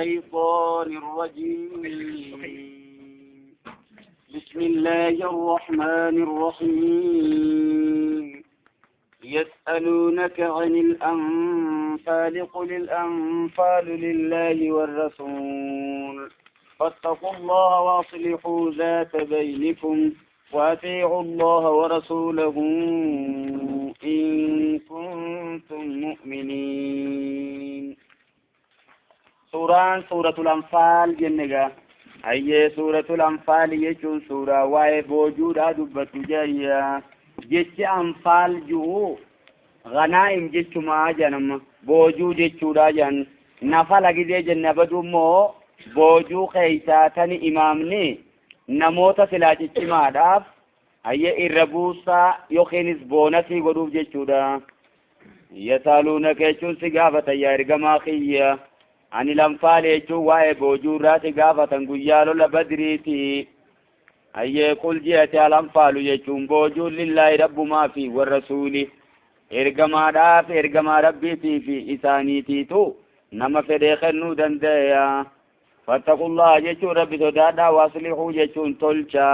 الشيطان الرجيم. بسم الله الرحمن الرحيم. يسألونك عن الأنفال قل الأنفال لله والرسول فاتقوا الله وأصلحوا ذات بينكم وأطيعوا الله ورسوله إن كنتم مؤمنين. سورة الأنفال جنجا أي سورة الأنفال يجون سورة واي بوجود دبت جاية جت أنفال جو غنائم جت ما جنم بوجود جورا جن نفل أجد جن بدو مو بوجو خيساتني إمامني نموت سلاجت ما داف أي الربوسا يخينس بونتي غروب جتورا يسألونك يجون سجافة يا رجما خيّة ani lamfaale jechuun waa'ee boojuurraati gaafatan guyyaa lola badriiti. ayyee qul ji'ate alanfaalu jechuun boojuun lillaahi rabbumaa fi warrasuuli ergamaadhaaf ergamaa rabbiitii fi isaaniitiitu nama fedhee kennuu dandeeya. fattaqullaha jechuun rabbi sodaadhaa waaslihuu jechuun tolcha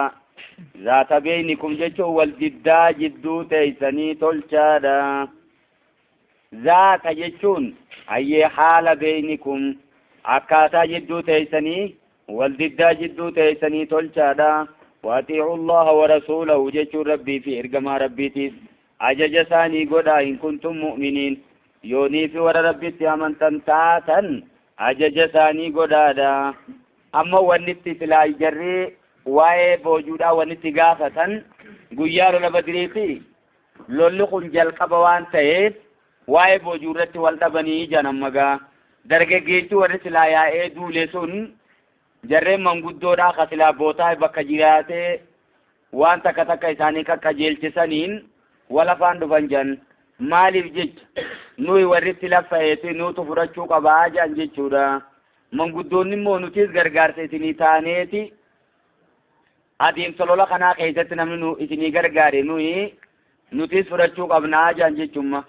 zaata beeynikum jechuun wal diddaa jidduu teeysanii tolchaadha. zaata jechuun ayyee haala beeynikum akkaataa jidduu teeysanii wal diddaa jidduu teeysanii tolchaadha. waatiicu allaha warasuulahu jechuun rabbii fi ergamaa rabbiitiif ajaja isaanii godhaa in kuntum mu'miniin yoonii fi warra rabbitti amantan taatan ajaja isaanii godhaadha. amma wannitti silaa jarrii waa'ee boojuudhaa wannitti gaafatan guyyaa lola badriiti lolli kun jalqaba waan ta'eef waa'ee boojuurratti wal dhabanii janan magaa dargaggeessi warri silaa yaa'ee duule sun jarreen manguddoodhaa ka silaa bootaa bakka jiraatee waan takka takka isaanii qaqqajeelchisaniin wal afaan dhufan jan maaliif jecha nuyi warritti laffa'eeti nuutu fudhachuu qabaa jan jechuudha. manguddoonni immoo nutis gargaarsa isinii taaneeti adeemsa lola kanaa keessatti namni isinii gargaare nutis fudhachuu qabnaa jan jechumma.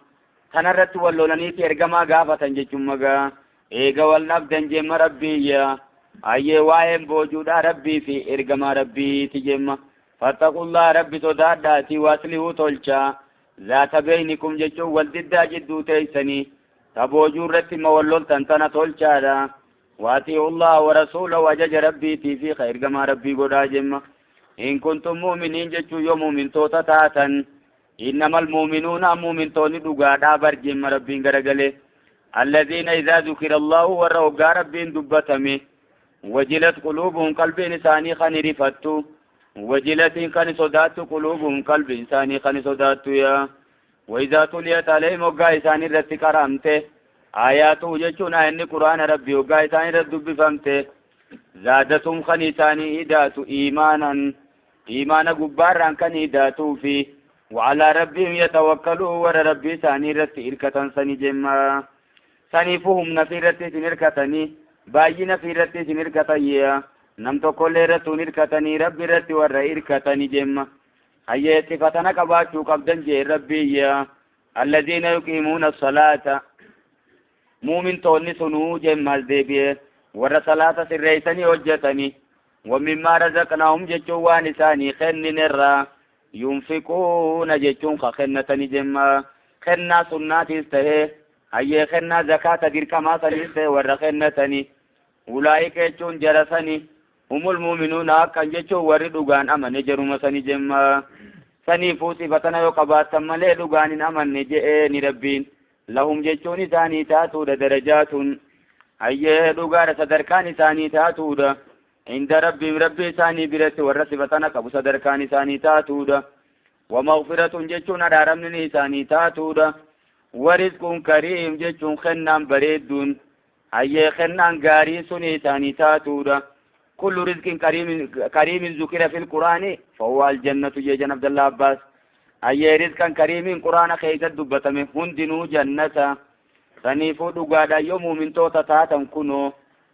kanarratti wal lolaniiti ergamaa gaafatan jechuun magaa eega wal dhabdan jemma rabbiyya ayyee waa'een boojuudhaa rabbii fi ergamaa rabbiiti jemma. fattaqullaa rabbi sodaadhaati waaslihuu tolcha zaata beeynikum jechuun wal diddaa jidduu teeysanii ta boojuu irratti ma wal loltan tana tolchaadha. waatii'ullaha warasuulahu ajaja rabbiitii fi ka ergamaa rabbii godhaa jemma. in kuntum mu'miniin jechuun yoo muumintoota taatan إنما المؤمنون مؤمنون دغادا برجم ربين غرغله الذين إذا ذكر الله ورغا ربين دبتمه وجلت قلوبهم قلب إنساني خن رفتو وجلت خن صدات قلوبهم قلب إنساني خن صدات يا وإذا تليت عليهم وغا إنساني رت كرامته آياته جچون إن قرآن ربي وغا إنساني رت دبفمته زادتهم خن إنساني إداتو إيمانا غباران خن إداتو في وعلى ربهم يتوكلوا ور ربي ثاني رت إركة سني جمّا سنيفهم نفيرة سنركتني باي نفيرة سنركتيا نم تقول رت نركتني ربي رت ور إركتني جمّا هيا صفتنا كباشو قبضن جي ربي يا الذين يقيمون الصلاة مؤمن توني سنو جمّا الدبي ور صلاة سريسني وجتني ومما رزقناهم جتوان ثاني خن نرّا ينفقون جتون خنة نجمّا خنة سنة تستهي أي خنة زكاة دركما سنسته ورخنة أولئك جتون جرسني هم المؤمنون كان جتون وردوغان أمن جرم سنجمّا سني فوسي فتنا يقبات سمالي دوغان أمن نجئين ربين لهم جتون ثاني تاتود درجات أي دوغار صدركان ثاني تاتود عند ربي ثاني برت ورسفتنا كبو صدركان ثاني تاتودا ومغفرة جتون دارمني ثاني تاتودا ورزق كريم جتون خنان بريدون أي خنان غاري سني ثاني تاتودا كل رزق كريم ذكر في القرآن فهو الجنة يجن عبد الله عباس أي رزقا كريم قرآن خيزت دبتم هندنو جنة سنيفو دقادا يوم من توتا تاتا كنو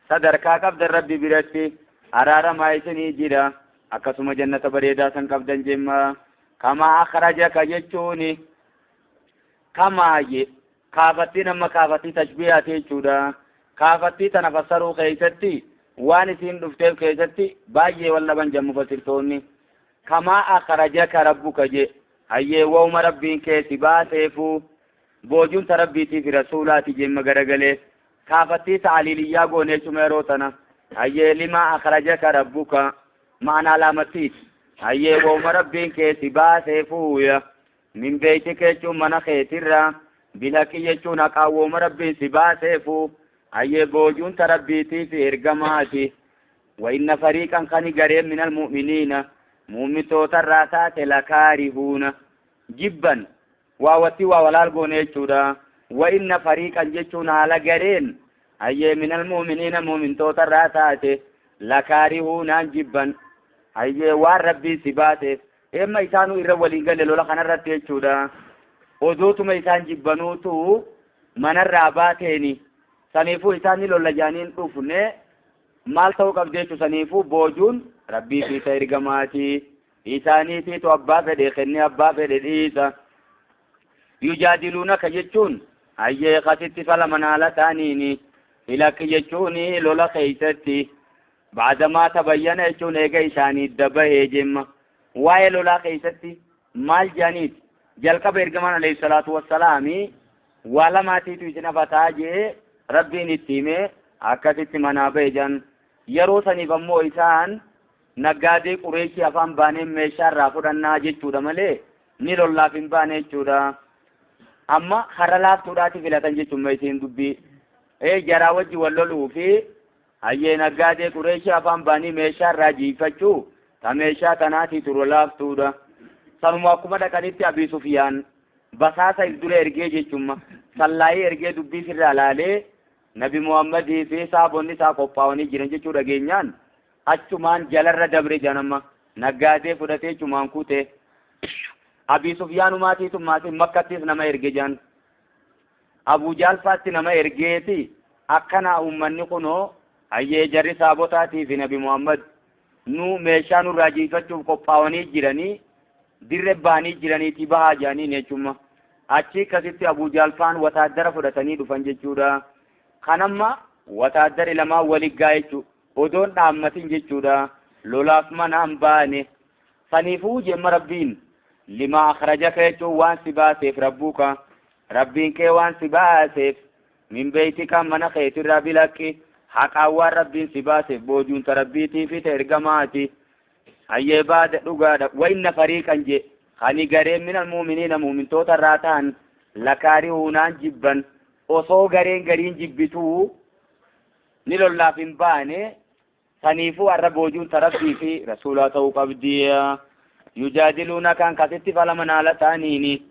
صدر كاكب در ربي برتي أرارا ما يسني جرا أكسم جنة بريدا سنكب جمّا كما أخرجك جتوني كما كافتي نما كافتي تشبيهاتي جودا كافتي تنفسروا خيزتي وان سين دفتيف كيستي باجي ولا بنجم مفسرتوني كما أخرجك ربك جي أيه ووم ربين كيسي باسيفو بوجون تربيتي في رسولاتي جيم غرغلي كافتي تعليليا غوني شميروتنا أيه لما أخرجك ربك معنى لامتيت أيه ووم ربين كيسي باسيفو يا من بيتك يجون من خيترا بلكي يجون أقاوم ربين سباسيفو أيه بوجون تربيتي في إرقاماتي وإن فريقا خاني قريب من المؤمنين مؤمن توتر راتات لكارهون جبا واوتي وولال قونيشودا وإن فريقا جيشون على قرين أيه من المؤمنين مؤمن توتر راتات لكارهون جبا أيه وار ربي سباتي إما إسانو إرولين قال لولا خنا راتيشودا وذوتو ما إسان جبانوتو من الراباتيني سنيفو إساني لولا جانين أفني مال تو قبضيتو سنيفو بوجون ربي في سير قماتي إساني تيتو أبا فدي خني أبا فدي إيسا يجادلونك جتشون أيه خاتت فلا منالة تانيني إلاك جتشوني لولا خيستي بعدما تبين جتشون إيقا إساني الدبه جم واي لولا خيستي مال جانيت جلق بيرقمان عليه الصلاة والسلام ولا ما تيتو إسنا فتاجي ربي نتيمي أكتت منابه جان يروسني بمو إسان نقادي قريشي أفان باني ميشار رافودان ناجي چودا ملي نيلو اللافين باني چودا أما خرلاف توداتي فلاتن جي چميسين دبي جرا وجي واللولو في أيه نقادي قريشي أفان باني ميشار راجي فچو تميشا تناتي ترولاف تودا سنما أكما دكانيتي أبي سفيان بساسا إذدول إرگي جي چمّا سلاي إرگي دبي في الرالالي نبي محمد في صابوني سا قپاوني جرنجي چودا گينيان اچمان جلر دبر جنما نگادے فدتے چمان کوتے ابي سفيان ماتي ثم ماتي مكه تيس نما ارگجان ابو جال فاتي نما ارگيتي اكنا امني كنو اي جري صابوتاتي في نبي محمد نو ميشان راجي فتو قپاوني جراني درباني جراني تي بها جاني نچما اچي كسيتي ابو جال فان وتادر فدتني دفن جچودا خنما وتادر لما ولي گايچو ودون دامتين جچودا لولاف منام باني سنيفو جم ربين لما أخرجك يجو وان سباسيف ربوك ربين كي وان سباسيف من بيتك من خيت الربي لك حق أول ربين سباسيف بوجون تربيتي في ترقماتي أي بعد رقادة وإن فريقا جي خاني قريب من المؤمنين مؤمن توتا راتان لكارهونان جبا وصو قرين جبتو نلو الله في باني سنيفو الربوجون تربي في رسولاته قبديا يجادلون كان كتت فلمن على تانيني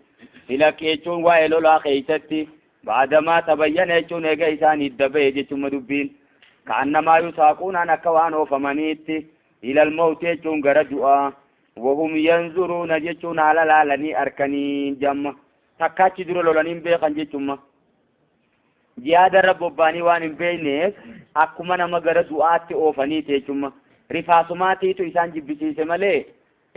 إلى كيشون وإلو لا خيستي بعدما تبين يشون إيسان الدبي جتم دبين كأنما يساقون عن كوان وفمنيتي إلى الموت يشون غرجوا وهم ينظرون جتون على العلني أركني جمع تكاتي درو لولانين بيخان جتم جيادة رب باني وان بينيس أكما نما غرجوات أوفني تيشم رفاسماتي تو إسان جبسي سمالي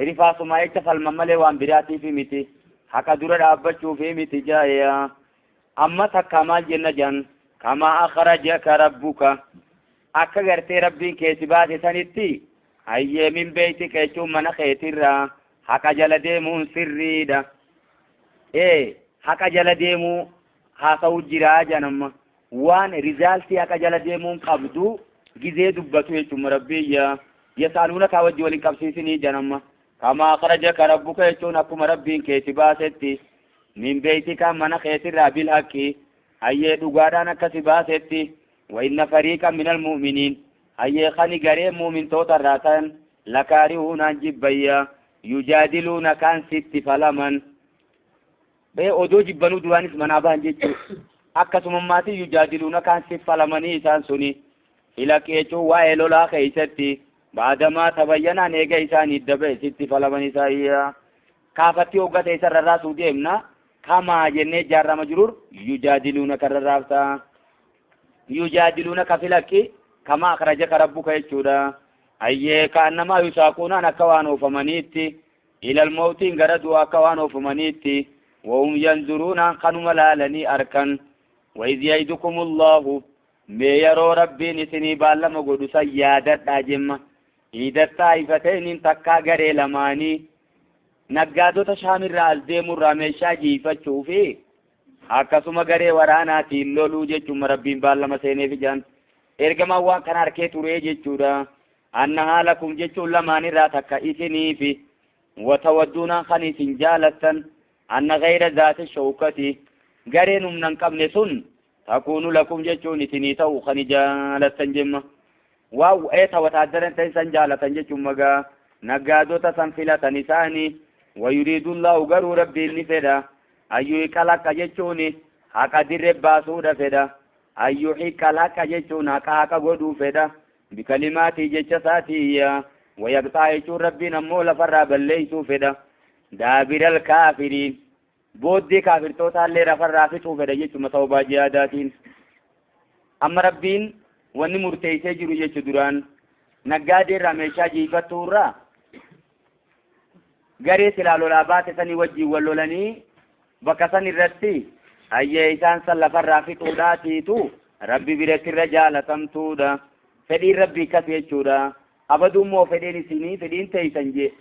رفاسما يتفل ممالي وان براتي في متي حكا دور رابطو في متي جايا أما تكامل جنة جن كما أخرجك ربك أكا غرتي ربين كيسبات سنتي أي من بيتك يشوم من خيترا حكا جلديمون سريدا حكا جلديمو هاسو جراجا نما وان رزالتي حكا جلديمون قبدو جزي دبتو يشوم ربي يسألونك وجه ولن قبسيسني جنما كما أخرجك ربك يشون أكم ربين كيسباتي من بيتك من خيترا بالحق أي دقادانا كسباتي وإن فريقا من المؤمنين أي خاني قريب مؤمن توتر راتان لكارهون جبايا يجادلون كان ست فلمن بي أدو جبانو دوانيس منابان جيتو أكسم ماتي يجادلون كان ست فلمني إسان سني إلا كيتو وإلو لا خيستي بعدما تبين أن إيجا إساني الدبي ست فلمن إسائيا كافتي وقت إسر الراس وديمنا كما جنة جار مجرور يجادلونك الرافتا يجادلونك في لك كما أخرجك ربك يجودا أيه كأنما يساقون أكوان فمنيتي إلى الموت غردوا أكوان فمنيتي وهم ينظرون قنم لالني أركن وإذ يعدكم الله ميرو ربي نسني بالما قد سيادت أجمة إذا الطائفتين تكا غري لماني نقادو تشامر الديم الراميشا جيفة في akkasuma garee waraanaatiin loluu jechuun rabbiin baallama seenee fi jaan ergama waan kana harkee turee jechuudha anna haalakum jechuun lamaan irraa takka isinii fi watawadduuna kan isin jaalattan anna gayra zaati shawkati gareen humna hin qabne sun takuunu lakum jechuun isinii ta'u kan jaalattan jemma waaw wataaddaran ta'an jaalatan jechuun magaa naggaadota san filatan isaanii wayuriidu Allahu garuu rabbiin ni fedha ayyuu qalaqqa jechuun haqa dirre baasuudha fedha ayyuu qalaqqa jechuun haqa godhuu fedha bikalimaatii jecha saatiya wayaqxaa jechuun rabbiin ammoo lafarraa balleeysuu fedha daabiral kaafiriin booddee kaafirtootaallee lafarraa fixuu fedha jechuma tawbaa jihaadaatiin amma rabbiin wanni murteeysee jiru jechu duraan naggaadeerraa meeshaa jiifattuurraa garee silaa lolaa baate sanii wajjiin wal lolanii bakka san irratti ayyee isaan san lafarraa fixuudhaatiitu rabbi biratti irra jaalatamtuudha fedhiin rabbii akkas jechuudha abadummoo fedhiin isinii fedhiin teeysan jee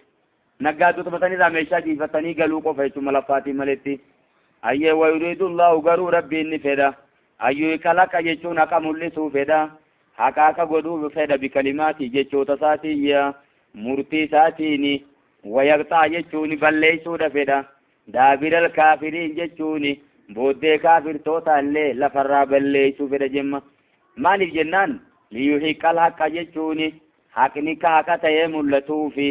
naggaadotuma sanirraa meeshaa jiifatanii galuu qofa jechuma laffaatiin maletti ayyee wayuriidu Allahu garuu rabbiin ni fedha ayyuu qalaqa jechuun haqa mul'isuu fedha haqa godhuu fedha bikalimaatii jechoota isaatiiyya murtii isaatiini wayaqxaa jechuun balleeysuudha fedha daabiral kaafiriin jechuun booddee kaafirtoota illee lafarraa balleeysuu fedha jemma maaliif jennaan liyuhiqqal haqqa jechuun haqni ka haqa ta'ee mul'atuufi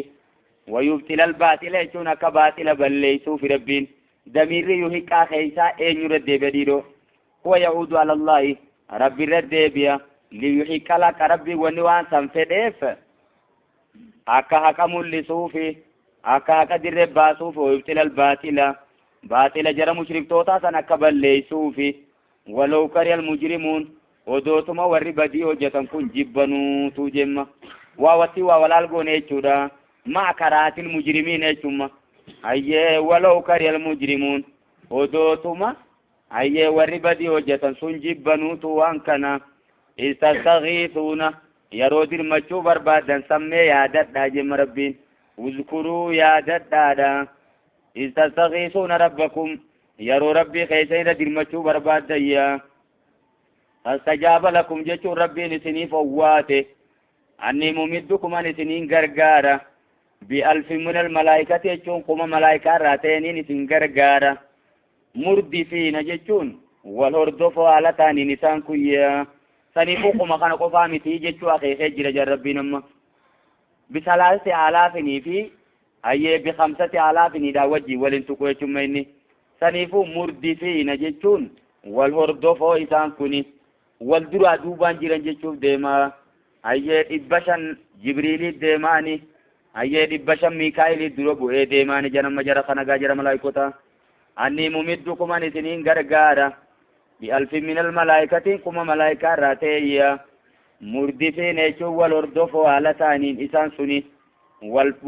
wayubtilal baaxila jechuun akka baaxila balleeysuufi rabbiin damiirri yuhiqqaa keeysaa eenyurra deebi'adhiidho huwa yahuudu alallaahi rabbirra deebi'a liyuhiqqal haqqa rabbii wanni waan san fedheef akka haqa mul'isuufi akka haqa dirre baasuuf wayubtilal baaxila jara mushriktoota san akka balleeysuufi walaw kariyal mujrimuun odootuma warri badii hojjetan kun jibbanuutu jemma waa watti waa walaal goone jechuudha maa karaatil mujrimiin jechumma ayyee walaw kariyal mujrimuun odootuma ayyee warri badii hojjetan sun jibbanuutu waan kana istastaghiisuuna yeroo dirmachuu barbaadan sammee yaadadhaa jemma rabbiin اذكروا يا ددادا استغيثون ربكم يرو ربي خيسين درمچو برباد ديا استجاب لكم جچو ربي نسني فواته اني ممدكم ان سنين غرغارا بألف من الملائكه جچون قوم ملائكه راتين نسن غرغارا مردفين جچون والهردف على ثاني نسان كيا سنيفكم كان قفامتي جچو اخي خجر جربينما بثلاثة آلاف في أيه بخمسة آلاف دا وجي ولن تقوي تميني سنيفو مردفين جيتون والهردفو إسان كوني والدرا دوبان جيران جيتشوف ديما أيه إبشان جبريل ديماني أيه إبشان ميكايل دروبو إيه ديماني جنم مجرى خنقا جرى ملايكوتا أني ممدكم أن سنين غرغارا بألف من الملائكة كما ملايكا راتيا مردفين يجو والردفو على تانين إسان سني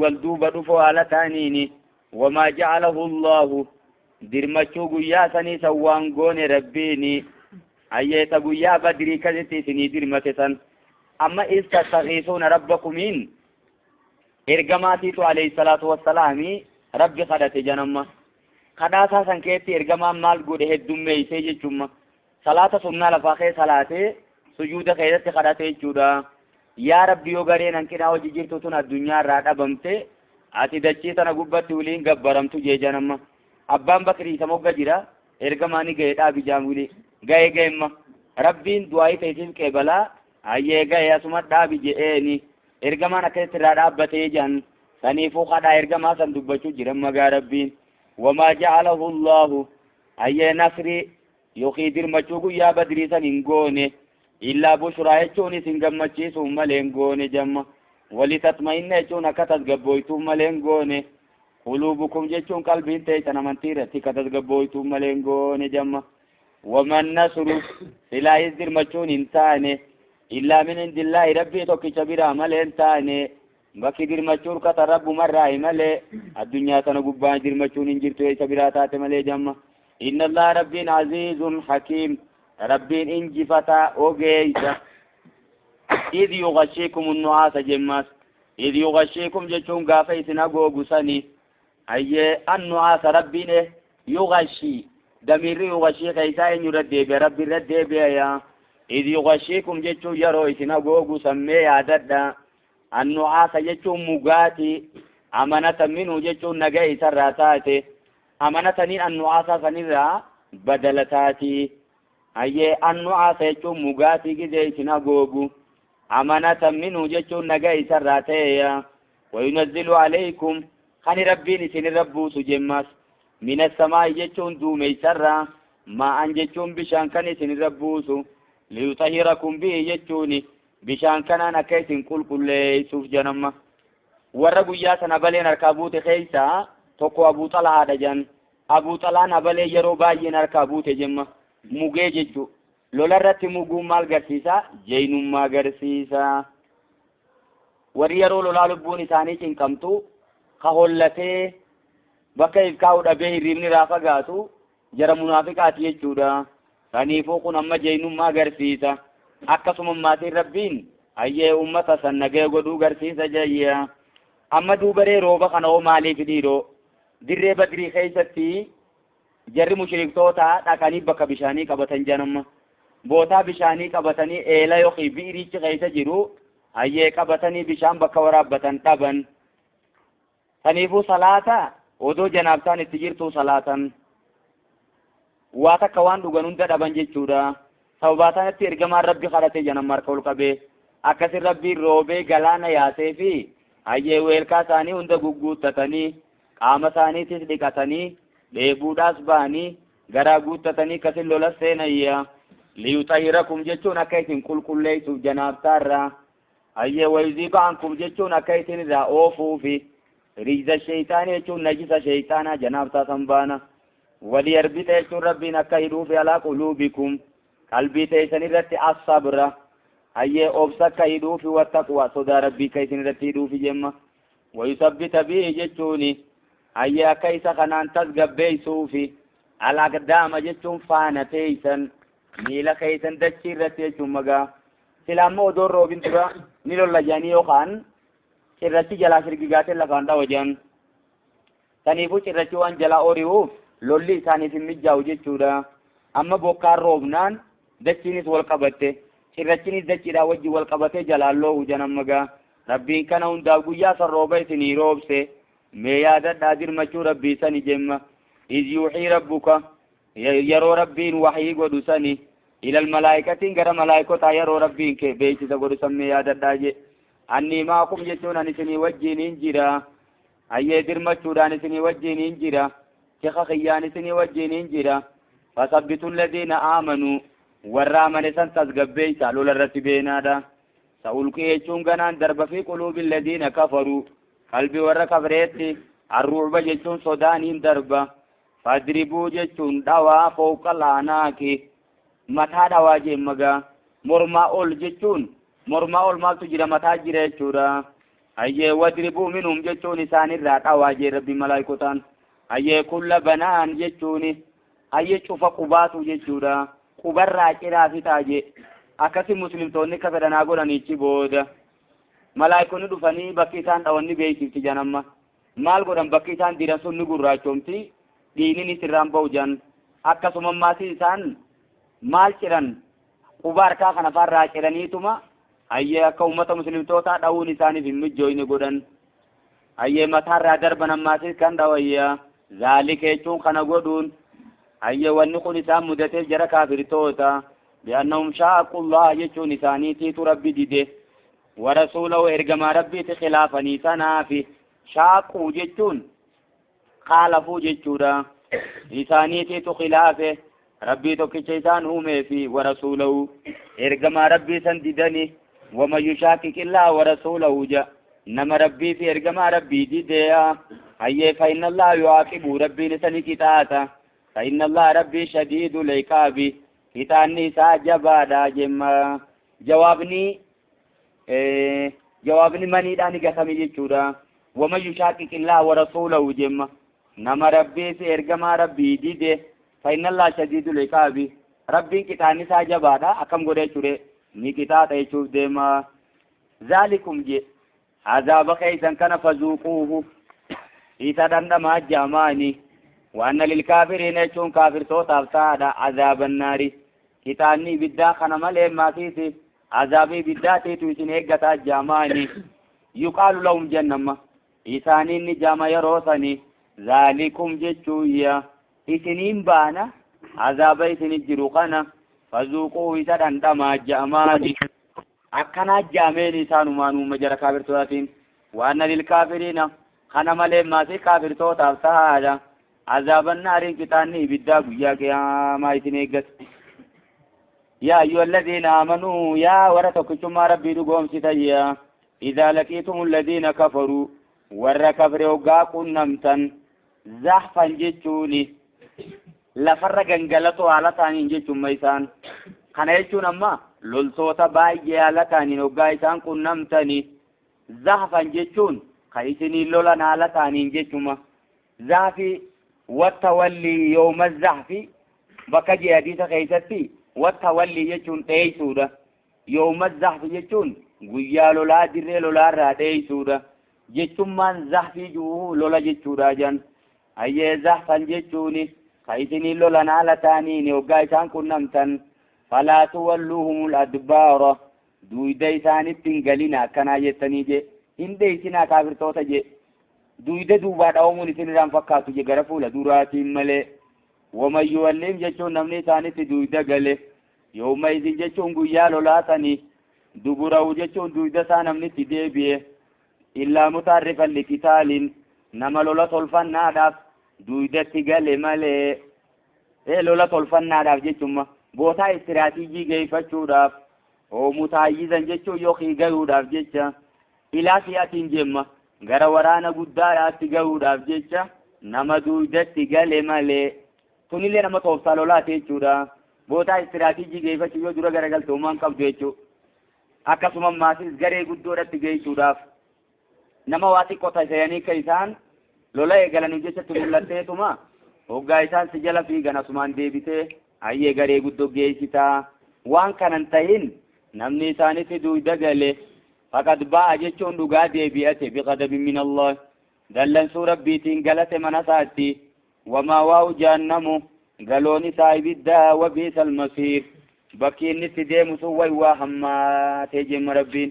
والدوب دفو على تانين وما جعله الله درمچو گویا سنی سوان گون ربینی ایتا گویا بدری کزتی سنی درمتسن اما استغیثون ربکمین ارگماتیتو علیہ الصلاة والسلامی رب خدت جنم خداسا سنکیتی ارگمان مال گوڑ هدوم میسے جچوم صلاة سننا لفاقے صلاة سجود خیرت خدتے چودا یا رب دیو گرین انکنا و ججرتو تن الدنیا رادا بمتے آتی دچی تن گبت ولین گبرمتو جے جنم abbaan bakrii isa mogga jira ergamaani ga'ee dhaabi jaamuli ga'ee ga'emma rabbiin du'aayi ta'isiif qeebalaa ayyee ga'ee asuma dhaabi je'eeni ergamaan akkasitti irraa dhaabbatee jiran saniifuu kadhaa ergamaa san dubbachuu jiran magaa rabbiin wamaa ja'alahu allahu ayyee nasri yookiin dirmachuu guyyaa badrii san hin goone illaa bushraa jechuun isin gammachiisuun malee hin goone jamma ولتطمئن jechuun akka tasgabbooytuu malee hin goone quluubukum jechuun qalbiin teessan amantiirratti akka tasgabbooytuu malee hin goone jamma waman nasru silaa dirmachuun hin taane illaa min indillaahi rabbii tokkicha biraa malee hin taane bakki dirmachuun kata rabbumarraa malee addunyaa tana gubbaa dirmachuun hin jirtu isa biraa taate malee jamma inna allaha rabbiin aziizun hakiim rabbiin injifataa ogeeysa إذ يغشيكم النعاس جماس إذ يغشيكم جتون قافي سنقو قسني أي النعاس ربنا يغشي دمير يغشي خيسائن يردي بربي ردي بيا إذ يغشيكم جتون يرو سنقو قسمي عدد النعاس جتون مقاتي أمانة منه جتون نقاي سراتاتي أمانة من النعاس فنرى بدلتاتي أي النعاس جتون مقاتي كذي سنقو أمانة منه جتون نجاي سراتيا وينزل عليكم خن ربين سن ربو سجماس من السماء جتون دومي سرا ما أن جتون بشان كان سن ربوس ليطهركم به جتوني بشان كان نكيس كل يسوف جنما ورقوا يا سنبلين الكابوت خيسا تقو أبو طلحة دجان أبو طلحة نبلي يرو باين الكابوت جمّا مجي جتو lola irratti muguu maal garsiisa jeenummaa garsiisa warri yeroo lolaa lubbuun isaanii cinqamtu ka hollatee bakka ifkaa'u dhabee hirribni irraa fagaatu jara munaafiqaati jechuudha kaniifuu kun amma jeenummaa garsiisa akkasuma maatiin rabbiin ayyee ummata san nagee godhuu garsiisa jayya amma duubaree rooba kana hoo maaliif dhiiroo dirree badrii keessatti jarri mushriktoota dhaqanii bakka bishaanii qabatan janamma bootaa bishaanii qabatanii eela yookiin biirichi keessa jiru ayyee qabatanii bishaan bakka waraabbatan dhaban kaniifuu salaata odoo janaabtaan itti jirtu salaatan waa takka waan dhugan hunda dhaban jechuudha sababaatanatti ergamaan rabbi kadhate janam marka ol qabee akkasin rabbiin roobee galaana yaasee fi ayyee weelkaa isaanii hunda gugguuttatanii qaama isaaniitis dhiqatanii dheebuudhaas ba'anii garaa guuttatanii akkasin lolas seenayya liyutahhirakum jechuun akka isin qulqulleessuuf janaabtaarraa ayyee wayuziiba ankum jechuun akka isin irraa oofuufi rijza shaytaanii jechuun najisa shaytaanaa janaabtaa san baana waliyarbita jechuun rabbiin akka hidhuufi alaa quluubikum qalbii teessan irratti as-sabra ayyee obsa akka hidhuufi wattaqwa sodaa rabbii akka isin irratti hidhuufi jemma wayusabbita bihi jechuuni ayyee akka isa kanaan tasgabbeessuufi al-aqdaama jechuun faana teessan miila keessan dachii irratti jechuun magaa silaammoo odoon roobin dura ni lolla jedhanii yookaan cirrachi jalaa firgigaatee lafaan dhawa jedhan saniifuu cirrachi waan jalaa ori'uuf lolli isaaniif hin mijaa'u jechuudha amma bokkaan roobnaan dachiinis wal qabatte cirrachinis dachiidhaa wajjin wal qabatee jalaan loohu jedhan magaa rabbiin kana hundaaf guyyaa san rooba isinii roobse mee yaadadhaa dirmachuu rabbii sani jemma iz yuuxii rabbuka yeroo rabbiin wahii godhu sani ilal malaa'ikatiin gara malaa'ikotaa yeroo rabbiin kee beeksisa godhu sammee yaadadhaa je annii maakum jechuun ani isinii wajjiin jira ayyee dirmachuudhaan isinii wajjiin jira tiqa kiyyaan isinii wajjiin jira fasabbitu alladhiina aamanuu warra amane san tasgabbeeysa lola irratti beenaadha sa'ulqii jechuun ganaan darba fi quluubi alladhiina kafaruu qalbii warra kafareetti arruuba jechuun sodaaniin darba fadribuu jechuun dhawaa fooqa laanaaki mataa dhawaa jemmagaa mormaa ol jechuun mormaa ol maaltu jira mataa jira jechuudha ayyee wadribuu minhum jechuun isaanirraa dhawaa jee rabbi malaayikotaan ayyee kulla banaan jechuun ayyee cufa qubaatu jechuudha qubarraa ciraa fitaa je akkasi muslimtoonni ka fedhanaa godhaniichi booda malaayikonni dhufanii bakki isaan dhawanni beeksifti janamma maal godhan bakki isaan diran sun ni gurraachoomti dhiininis irraan ba'u jan akkasuma maatii isaan maal ciran quba harkaa kana farraa ciraniituma ayyee akka ummata muslimtootaa dha'uun isaaniif hin mijjooyne godhan ayyee mataarraa darban ammaasis kan dhawayya zaalika jechuun kana godhuun ayyee wanni kun isaan mudateef jara kaafirtoota bi'annahum shaaqullaha jechuun isaaniitiitu rabbi dide warasuulahu ergamaa rabbiiti khilaafanii sanaafi shaaquu jechuun khaalafuu jechuudha isaaniitiitu khilaafe rabbii tokkicha isaan uumee fi warasuulahu ergamaa rabbii san didani waman yushaqiqillaha warasuulahu ja نما ربي في إرجما ربي ديديا أيه فإن الله يعاقب ربي نسني كتاتا فإن الله ربي شديد العقاب كتاني ساجبادا جما جوابني جوابني مني داني قسمي جيشودا ومن يشاقق الله ورسوله جما نما ربي في إرجما ربي ديدي فإن الله شديد العقاب ربي كتاني ساجبادا أكم قد يشوري ni kitaata jechuuf deema zaalikum je عذاب كيسا كان فذوقوه إذا دندما جماني وأن للكافرين يكون كافر صوت أفتاد عذاب النار كتاني بدا خنمال ما فيسي عذابي بدا تيتوشن إيقتا جماني يقال لهم جنما إسانين جاما يروسني ذلكم جتشويا إسنين بانا عذاب إسنين جروقنا فذوقوه إذا دندما جماني أكنا جامين إنسان مانو مجرى كافر تواتين وأن للكافرين خنا ملئ ما في كافر توات أفتاها عذاب النار كتاني بدا بيا كياما يتنيقت يا أيها الذين آمنوا يا ورثكم ربي دقوم ستايا إذا لقيتم الذين كفروا ور كفر وقاكم نمتن زحفا جتشوني لفرق انقلتوا على تانين جتشون ميسان خنا يجتشون أما loltoota baay'ee haala taaniin hoggaa isaan qunnamtanii zahfan jechuun kan isinii lolan haala taaniin jechuma zaafi wattawallii yooma zahfi bakka hadiisa keessatti wattawallii jechuun dheeysuudha yooma zahfi jechuun guyyaa lolaa dirree lolaarraa dheeysuudha jechummaan zahfii juu lola jechuudha jan ayyee zahfan jechuuni kan isinii lolan haala taaniin hoggaa isaan qunnamtan فلا تولوهم الأدبار دويدا إساني تنقلنا كنا يتني جي هندي سنا كافر توتا جي دويدا دوبات أومون سنران فكاتو جي غرفو لدوراتي ملي ومن يوليم جيشون نمني إساني دويدا قلي يوم إذن جيشون قيالو لاتني دبراو جيشون دويدا سانمني تديبي إلا متعرفا لكتال نما لولا طلفان ناداف دويدا تقلي ملي لولا طلفان ناداف جيشون بوتا استراتيجي جيفتشوداف او متعيزا جيتشو يوخي غيوداف جيتشا الى سياتين جيما غرا ورانا غدارات غيوداف جيتشا نما دويدت غلي مالي تونيلي نما توصالولات جيتشودا بوتا استراتيجي جيفتشو يو دورا غرغل تومان قب جيتشو اكاسوما ماسيس غري غدورت جيتشوداف نما واتي كوتا سياني كيسان لولا يغلانو جيتشا تولاتيتوما وغايسان سجلا في غنا سمان ديبيته أيه غري قدو جيسيتا وان كان انتهين نمني ثاني دويدا غلي فقد باء جيشون دوغا ديبيته بغضب من الله دلن سورة بيتين غلط منساتي وما واو جهنم غلوني صاحب الدا وبئس المصير بكين نتدي مسوي وهما تجم ربين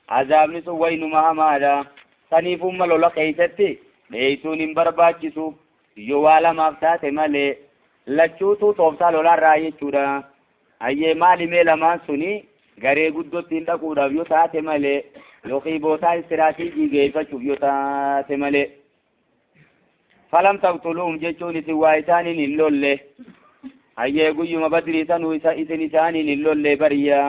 عذاب نسوي نما ماذا سنيفهم ملولا كيستي ليسون برباكسو يوالا مفتات مالي lachuutu tooftaa lolaarraa jechuudha ayyee maali mee lamaan suni garee guddootiin dhaquudhaaf yoo taate malee yookiin bootaa istiraatiijii geeffachuuf yoo taate malee falam taqtuluhum jechuun isin waa isaaniin hin lolle ayyee guyyuma badrii sanuu isin isaaniin hin lolle bariya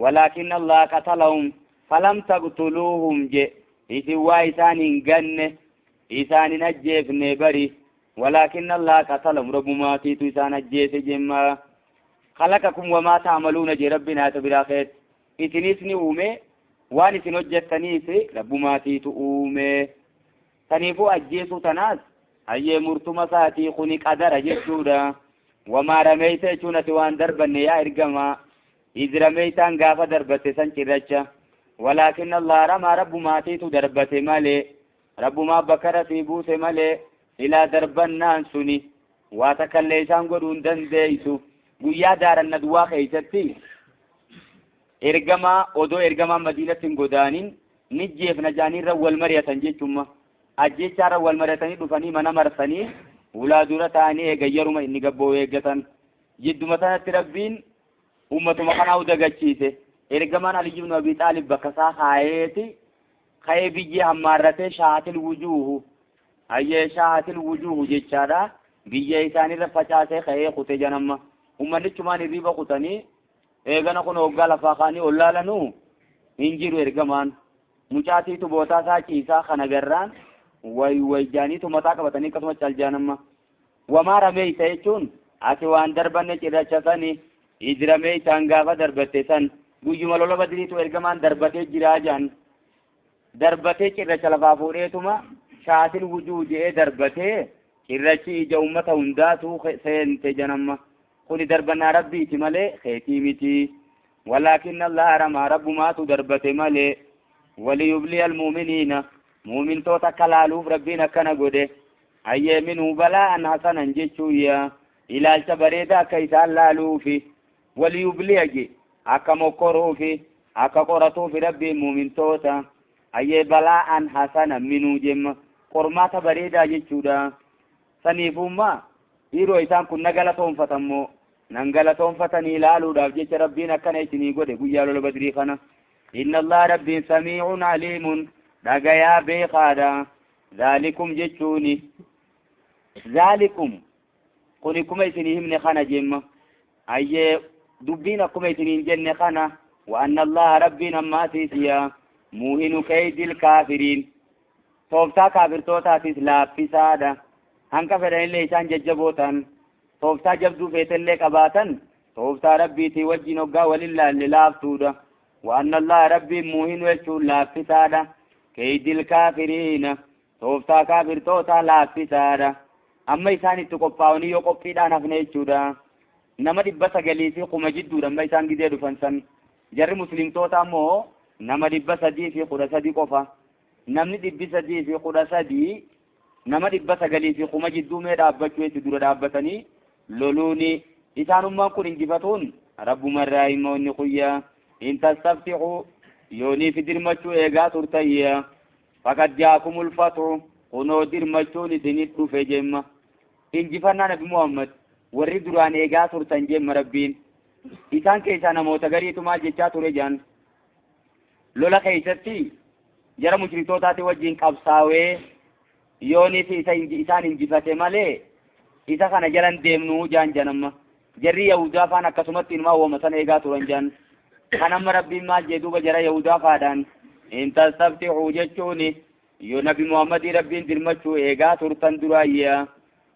walaakin allah qatalahum falam taqtuluhum je isin waa isaaniin ganne isaanin ajjeefne bari ولكن الله قتلهم ربما تيتو إسان الجيس جمع خلقكم وما تعملون جي ربنا تبراخيت إتنيسني أومي وان إتنوجت تنيسي ربما تيتو أومي تنيفو الجيس تناس أي مرتما ساتي خنق أدر جسودا وما رميت چونة وان دربن يا إرقما إذ رميتان غاف دربت سنچرچا ولكن الله رمى ربما تيتو دربت مالي ربما بكر سيبوس مالي إلى دربنا سني واتكليسان قدون دنديسو قويا دار الندوا خيستي إرقما أدو إرقما مدينة قدانين نجيف نجانين روال مرية جيتما أجيشا روال مرية دفني من مرسني ولا دورتاني يغيروا ما إني قبوا يغتن جد مثلا تربين أمة مخناو دقاتشيسي إرقما نالجي بن أبي طالب بكسا خايتي خايبي همارته شاعت الوجوه أيه شاعت الوجوه جيشارا بيجي إساني رفشاسي خيه خطي جنما أمني چماني ريبا خطاني إيغانا خون أوغا لفاقاني أولا لنو إنجيرو إرقمان mucaatiitu bootaa isaa ciisaa kana garraan way jaaniitu mataa qabatanii akkasuma caljaanamma wamaa rameeysa jechuun ati waan darbanne cirracha sani idramee isaan gaafa darbatte san guyyuma lola badriitu ergamaan darbatee jiraa jaan darbatee cirracha lafaa fuudheetuma shaatin wujuu je'ee darbatee cirrachi ija ummata hundaatu seente janamma kuni darbannaa rabbiiti malee keetii miti walaakin allaha ramaa rabbumaatu darbate malee waliyubliya almu'miniina mu'mintoota kalaaluuf rabbiin akkana godhe ayyee minuu balaa'an hasanan jechuuya ilaalcha bareeda akka isaan laaluufi waliyubliyagi akka mokkoruufi akka qoratuufi rabbiin mu'mintoota ayyee balaa'an hasanan minuu jemma qormaata bareedaa jechuudha saniifummaa dhiiroo isaan kun nagalatoonfatammoo nan galatoonfatanii ilaaluudhaaf jecha rabbiin akkana isinii godhe guyyaa lola badrii kana inna allah rabbiin samiicun aliimun dhagayaa beekaadha zaalikum jechuuni zaalikum kuni kuma isinii himne kana jemma ayyee dubbiin akkuma isiniin jenne kana wa anna allaha rabbiin ammaatiisiya muuhinu kaydil kaafiriin tooftaa kaafirtootaatis laaffisaadha hanka fedhanillee isaan jajjabootan tooftaa jabduu feetellee qabaatan tooftaa rabbiitii wajjin hoggaa walin laalle laaftuudha wa anna allaha rabbiin muuhinu jechuun laaffisaadha kaydil kaafiriina tooftaa kaafirtootaa laaffisaadha amma isaan itti qophaa'anii yoo qophiidhaan hafne jechuudha nama 900 jidduudha amma isaan gidee dhufan san jarri muslimtoota ammoo nama 313 qofa namni 313 nama 900 jidduu mee dhaabbachuu jechu dura dhaabbatanii loluuni isaanummaan kun injifatuun rabbumarraa immoo inni kuyyaa in tastaftixu yoonii fi dirmachuu eegaa turtayya faqad jaakumul fathu kunoo dirmachuun isinit dhufe jemma injifannaa nabi muhammad warri duraan eegaa turtan jemma rabbiin isaan keessaa namoota gariitu maal jechaa ture jaan lola keessatti jara mushrikootaati wajjin qabsaawee yoonii fi isaan injifate malee isa kana jalan deemnuu jaan janamma jarri yahudaa faan akkasumatti ilmaa uwwama sana eegaa turan jaan kanamma rabbiin maal jee duuba jara yahudaa faadhaan in tastaftixuu jechuuni yoo nabi muhammadii rabbiin dirmachuu eegaa turtan duraayya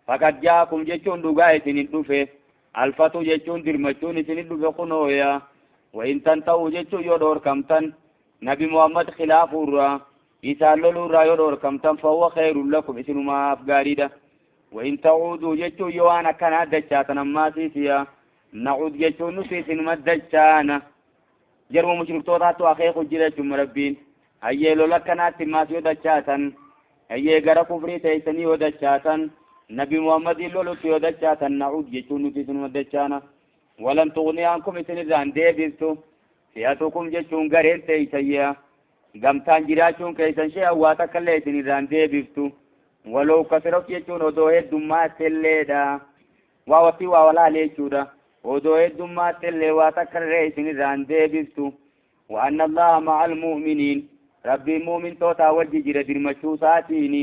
faqad jaakum jechuun dhugaa isinin dhufe alfatu jechuun dirmachuun isinin dhufe kunooya wa in tanta'uu jechuun yoo dhoorkamtan nabi muhammad khilaafuurraa isaan loluurraa yoo dhoorkamtan fahuwa khayrun lakum isinumaaf gaariidha wa in ta'uuduu jechuun yoo waan akkanaa dachaatan ammaasiisiya na'ud jechuun nuti isinuma dachaana jaruma mushrikootaattu akeeku jira jechuun rabbiin ayyee lola akkanaatti maas yoo dachaatan ayyee gara kufrii teessanii yoo dachaatan nabi muhammadin lolutti yoo dachaatan na'ud jechuun nuti isinuma dachaana walan tughni ankum isinirraan deebiftu fi'atukum jechuun gareen teessayya gamtaan jiraachuun keessan shee waa takkallee isinirraan deebiftu waloo kasirof jechuun odoo heddummaattelleedha waa wasii waa walaalee jechuudha odoo heddummaattellee waa takkallee isinirraan deebiftu wa anna allaha ma'a almu'miniin rabbiin mu'mintootaa wajji jira dirmachuu isaatiini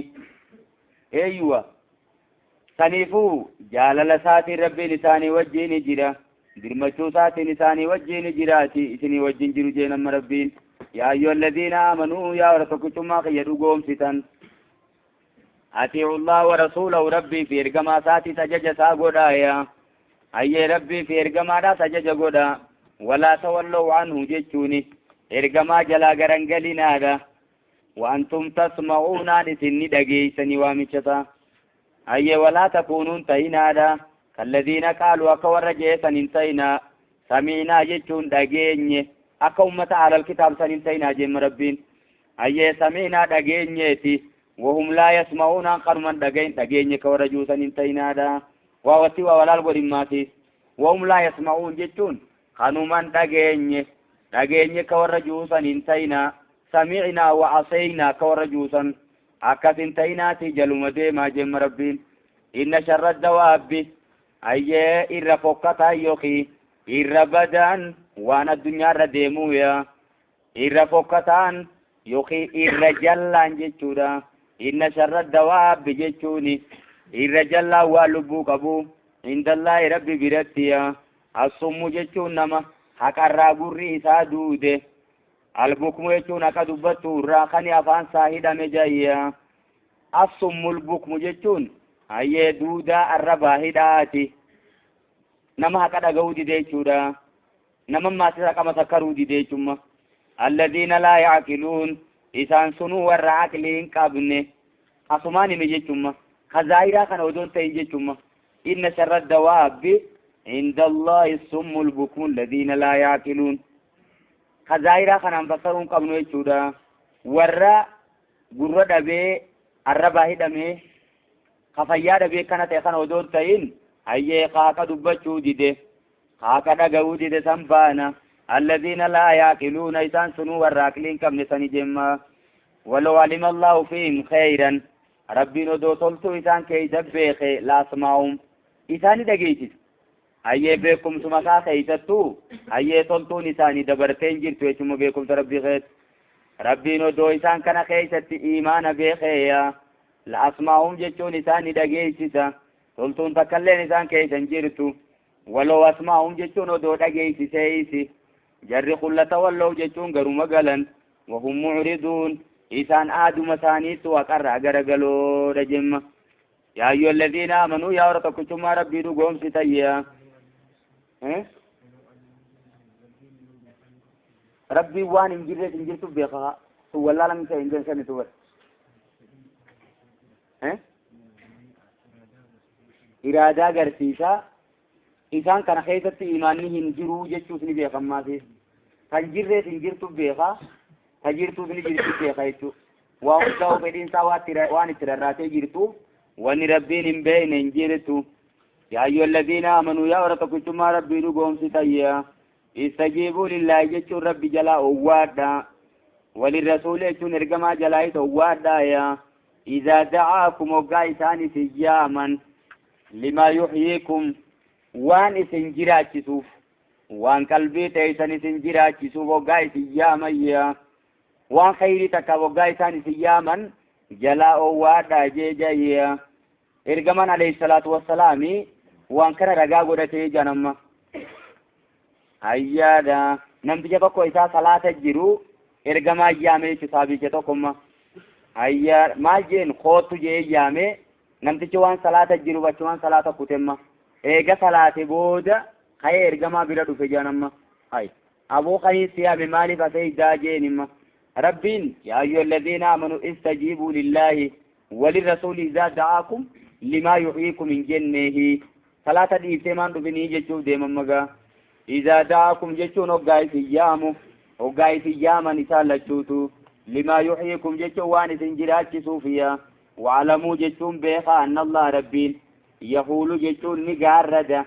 eeyyuwa saniifuu jaalala isaatiin rabbiin isaanii wajjiin jira dirmachuu isaatiin isaanii wajjiin jiraati isinii wajjin jiru jeenamma rabbiin yaa ayyuha alladhiina aamanuu yaa warra tokkichummaa kiyya dhugoomsitan atiicu allaha wa rasuulahu rabbii fi ergamaa isaatis ajaja isaa godhaaya ayyee rabbii fi ergamaadhaas ajaja godha walaa tawallow anhu jechuuni ergamaa jalaa garangalinaadha wa antum tasma'uunaan isinni dhageeysanii waamichata ayyee walaa takuunuun ta'inaadha kalladhiina qaaluu akka warra jeesan hin ta'inaa samiinaa jechuun dhageenye akka ummata alal kitaab san hin ta'inaa jemma rabbiin ayyee samiinaa dhageenyeeti wahum laa yasma'uunaan kanuman dhageenye ka warra juusan hin ta'inaadha waa watti waa walaal godhimmaati wahum laa yasma'uun jechuun kanuman dhageenye ka warra juusan hin ta'inaa sami'naa wa asaynaa ka warra juusan akkas hin ta'inaati jaluma deemaa jemma rabbiin inna sharra dawaabbi ayyee irra fokkataa yooki irra badaan waan addunyaarra deemuuya irra fokkataan yooki irra jallaan jechuudha inna sharra dawaabbi jechuuni irra jallaan waan lubbuu qabu indallaahi rabbi birattiya assummu jechuun nama haqarraa gurri isaa duude البكم يجون أكدبتو راخني أفان ساهدا مجايا الصم البكم يجون هي دودا الرباهداتي نما هكذا قودي ديشودا نما ما سيساكما سكرودي ديشوما الذين لا يعقلون إسان سنو والرعاقلين قابنه أصماني مجيشوما خزائرا كان ودون تيجيشوما إن شر الدواب عند الله الصم البكم الذين لا يعقلون خزائرا كان أنفسرون قابنه يجودا ورّا قرّا دبي الرباهي دمي خفيا دبي كانت يخان ودون تين أيه خاكا دبچو ديده خاكا دغو ديده سنبانا الذين لا يعقلون إسان سنو والراقلين كم نساني جمّا ولو علم الله فيهم خيرا ربي ندو طلتو إسان كي دبخي لا اسمعهم إساني دقيتس أيه بكم سمكا خيستو أيه طلتو نساني دبرتين جرتو يشمو بكم تربي خيت ربي ندو إسان كان خيست إيمان بخيا لا اسمعهم جتو نساني دقيتسا toltuun takkalleen isaan keeysan jirtu waloo asmaa'um jechuun odoo dhageeysiseeysi jarri kullata walloo jechuun garuma galan wahum mucriduun isaan aaduma isaaniitu waqarraa garagaloodha jemma yaa ayyuha alladhiina aamanuu yaa warra tokkichummaa rabbii dhugoomsitayya rabbii waan hin jirreef hin jirtu beekaa sun wallaalam isa hin geensanitu wal إرادة غرسيسا إنسان كان خيسة إيمانه هنجرو جيشو سني بيخا ماسي تنجر ريت هنجرتو بيخا تجرتو سني جرتو بيخا يشو وانساو بدين وان ترراتي جرتو وان ربين بين انجرتو يا أيها الذين آمنوا يا ورطكتم ما ربي لقوم ستايا استجيبوا لله جيشو ربي جلا أوادا وللرسول يشو نرقما جلايت أوادا يا إذا دعاكم وقايساني سياما لما يحييكم وان سنجراتي سوف وان قلبي تيسن سنجراتي سوف وقاي سياما يا وان خيري تكا وقاي ساني سياما جلاء وادا جيجا يا إرقمان عليه الصلاة والسلام وان كان رقاقو دتي جنم أيادا نمتجا بكو إسا صلاة الجرو إرقما يامي تسابي جتوكم أياد ما جين خوتو جي يامي نمتجا وان صلاة الجرو بچوان صلاة كتما إيغا صلاة بودا خي إرقما بردو في جنم هاي أبو خي سياب مالي فسيدا جينما ربين يا أيها الذين آمنوا استجيبوا لله وللرسول إذا دعاكم لما يحييكم من جنه صلاة الإيمان بني جچو ديممغا إذا دعاكم جچو نوغاي سيامو وغاي سياما نسال لچوتو لما يحييكم جچو وان سنجراچ صوفيا وعلموا جچون بيخا أن الله ربين يقول جچون نغارد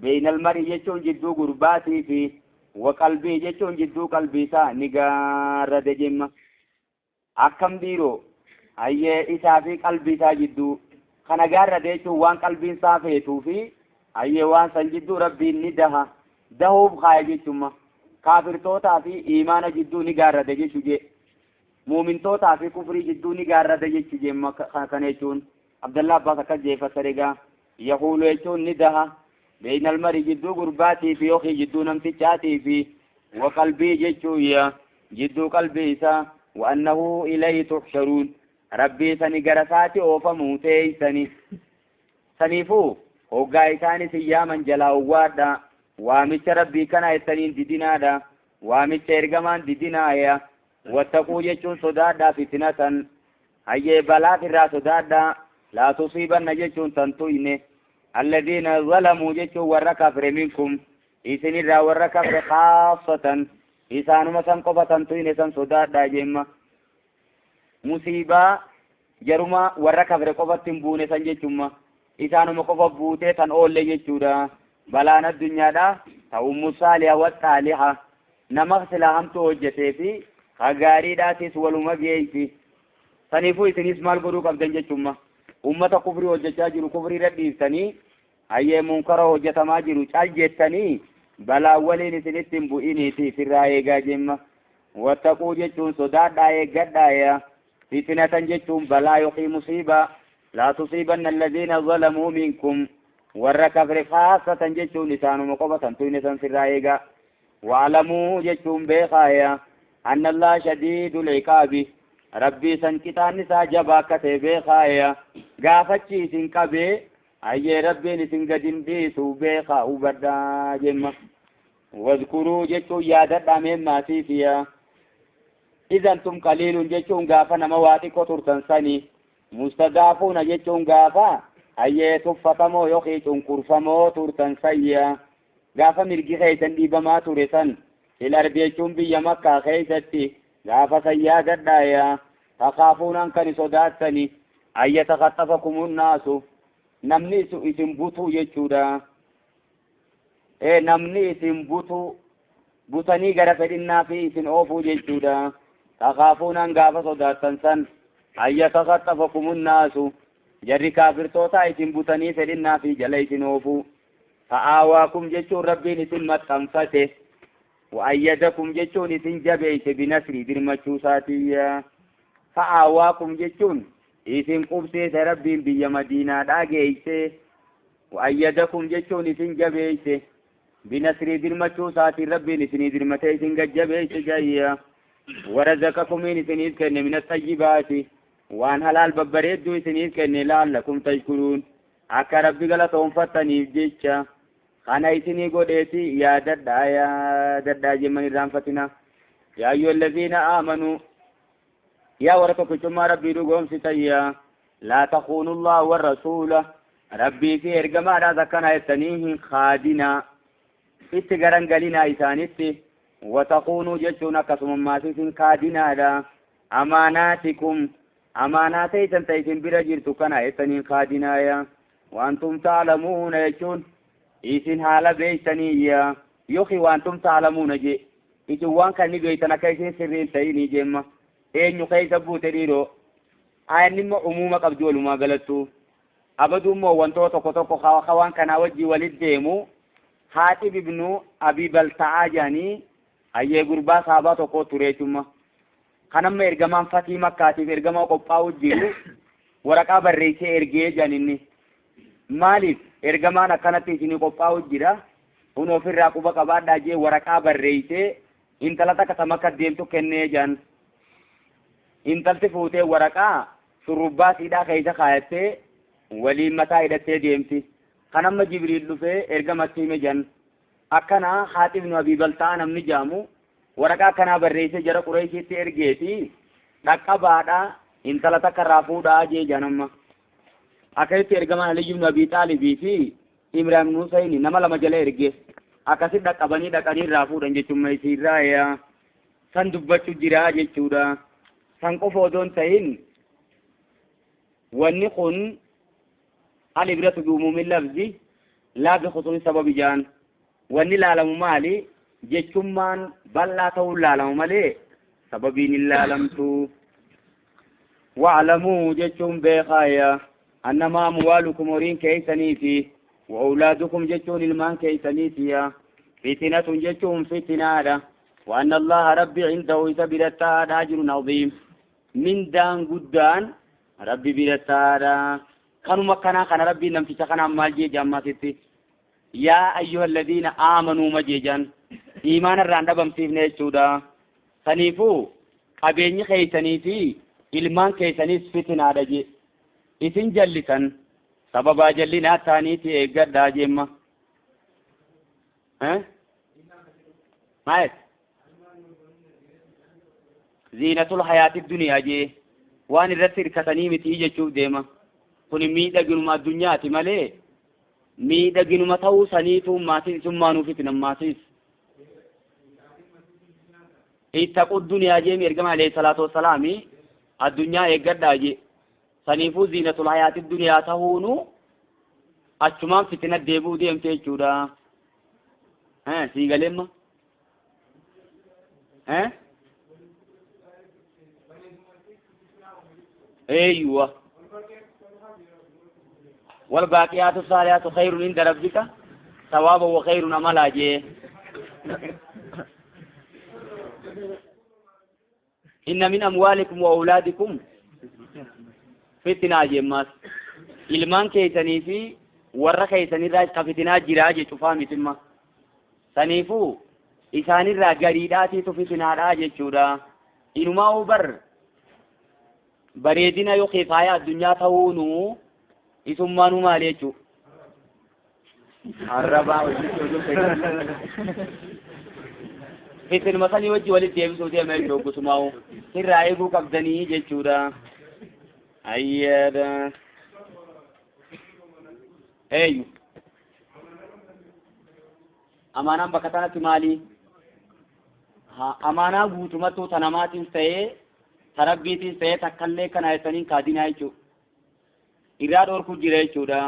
بين المرء جچون جدو غرباتي في وقلبي جچون جدو قلبي سا نغارد جم أكم ديرو أيه إسا في قلبي سا جدو خنا غارد جچون وان قلبي سا فيتو في أيه وان سنجدو ربي ندها دهوب خاي جچوما كافر توتا في إيمان جدو نغارد جچوجي مؤمن توتا في كفر جدو نغارد جچوجي ما كنيچون عبد الله عباس كجيفا سريغا يقول يچون ندها بين المرء جدو غرباتي في يوخي جدو نمتشاتي في وقلبي جدويا جدو قلبي سا وأنه إليه تحشرون ربي سني غرساتي أوفا موتي سنيفو وقاي ثاني سياما جلا وادا وامش ربي كان يتنين دينا دا وامش إرغمان دينا يا واتقوا جدون صدادا فتنة هاي بلا فرا صدادا لا تصيبن جدون تنتوينه الذين ظلموا جتوا وركفر منكم إذن الرا وركفر خاصة إسانو مسان قفة توين سان صداد دا جيما مصيبة جرما وركفر قفة تنبون سان جتوما إسانو مقفة بوتي سان أول جتو دا بلانا الدنيا دا تأم صالحة والصالحة نمغسل هم توجتي في خغاري دا تيس والمجيي في سنفو إسن اسمال قروق أبدن جتوما أمة كفري وجتا جرو كفري ردي سني أيه منكر وجتا ما جرو چال جتني بلا ولين سنتم بوئني في الرأي جاجم واتقوا جتون صداد داي قد دايا فتنة جتون بلا يقي مصيبة لا تصيبن الذين ظلموا منكم والركفر خاصة جتون لسانوا مقبة تونسا في الرأي وعلموا جتون بخايا أن الله شديد العقاب ربي سنكتان نسا جبا كتبه خايا غافتشي سنكبه أي ربي نسنقدن ديسو بيخا وبدا جمع واذكروا جتو يادت أمين ما فيها إذا أنتم قليل جتو غافا نمواتي كتر تنساني مستضعفون جتو غافا أي تفتمو يخيتون كرفمو ترتن سيا غافا مرقي خيتن ديبما ترسن الأرض جتو بي مكة خيتتي غافا سيا قدايا تخافون أنكني صداتني أي يتخطفكم الناس نمني اسم بوتو يجودا نمني اسم بوتني غرفدنا في اسم اوفو يجودا تخافون أن غافا صداتن أي يتخطفكم الناس جري كافر توتا اسم بوتني فدنا في جليس اوفو فآواكم جتو ربي نسم متنفته وأيدكم جتون سنجبيت بنصر درمچو ساتيا فآواكم جتون اسم قبسيت ربي بي مدينة داقيت وأيدكم جتون سنجبيت بنصر درمچو ساتي ربي نسني درمتي سنجبيت جايا ورزقكم نسنيد كن من الطيبات وان حلال ببريد نسنيد كن لعلكم تشكرون أكا ربي غلطهم فتني جيتشا أنا إسني قديتي يا ددا جمني رانفتنا يا أيها الذين آمنوا يا ورثك كما ربي رقوم ستيا لا تخونوا الله والرسول ربي في إرقما هذا كان يتنيه خادنا اتقرن قلنا إسانتي وتخونوا جسونا كسم ماسيس خادنا دا أماناتكم أماناتي تنتيسن برجرت كان يتنيه خادنا يا وأنتم تعلمون يجون إذن حالا بيتنيا يوخي وانتم تعلمون جي إذن وان كان نبيتنا كيسين سرين تيني جيما إن يخي سبو تريرو آيان نما عموما قبجول ما قلتو أبدو مو وانتو تقو تقو خوان كان وجي والد ديمو حاتب ابنو أبي بلتعا جاني أيه قربا صحابا تقو تريتما خانم إرقمان فتيمة كاتب إرقما قبقاو جيرو ورقا بريسي إرقية جانيني مالف ergamaan akkanatti isinii qophaa'u jira kun ofirraa quba qabaadhaa jee waraqaa barreessee intala takka tamakka deemtu kennee jaan intalti fuutee waraqaa shurrubbaa siidhaa keessa kaayattee waliin mataa hidhattee deemti kan amma jibriil dhufee ergamatti hime jaan akkana Haatib ibn Abi Baltaa namni jaamu waraqaa akkanaa barreessee jara Qureeshiitti ergeeti dhaqqabaadhaa intala takka irraa fuudhaa jee jaan amma akkasitti ergamaan Ali ibn Abi Taalib fi Imraan ibn Husayn nama lama jala erge akkasitti dhaqqabanii dhaqanii irraa fuudhan jechuun meesiirraa san dubbachuu jira jechuudha san qofa odoon ta'in wanni kun al-ibratu bi umuumi lafzi laa bi khusuusi sababi jaan wanni laalamu maali jechummaan bal'aa ta'uu laalamu malee sababiin hin laalamtu wa'lamuu jechuun beekaaya أنما أموالكم ورين كيسني في وأولادكم جتون المان كيسني فيها فتنة جتون فتنة وأن الله ربي عنده يسبرتا أجر عظيم من دان قدان ربي برتا كانوا مكانا كان ربي لم تسخنا مالجي جاماتي يا أيها الذين آمنوا مجيجا إيمان الراندا بمسيفنا يشودا سنيفو قبيني خيسني في المان كيسني فتنة رجي isin jallisan sababa jallinaa taaniiti eeggadhaa jemma maal ziinatul hayaati duniyaa jee waan irratti hirkatanii miti jechuuf deema kun miidhaginuma addunyaati malee miidhaginuma ta'uu saniitu maatiin summaanuu fitinan maatiis ittaqu duniyaa jee ergama alayhi salaatu wassalaami addunyaa eeggadhaa jee saniifuu ziinatul hayaati duniyaa tahuunu achumaan fitina deebuu deemte jechuudha sii galeemma ايوه والباقيات الصالحات خير عند ربك ثوابا وخير املا جي ان من اموالكم واولادكم فتنه جماس ilmaan keessanii warra keessanii irraa فتنه jiraa jechuudha fahamitima saniifuu isaanirraa gariidhaatiitu fitinaadhaa jechuudha. Inumaa ubar bareedina yookiin faaya addunyaa ta'uunu isummaanuu maali jechuudha. Arrabaa fitin masanii wajji walitti deebisuu deema jechuudha gusumaa'u irraa eeguu qabdanii jechuudha. Ayyada eeyyu amaanaan bakka tanatti maali? Amaanaa guutumattuu tanamaatiif ta'ee tarabbiitiif ta'ee takkallee kana jettaniin kaadinaa jechuudha. Irraa dhorku jira jechuudha.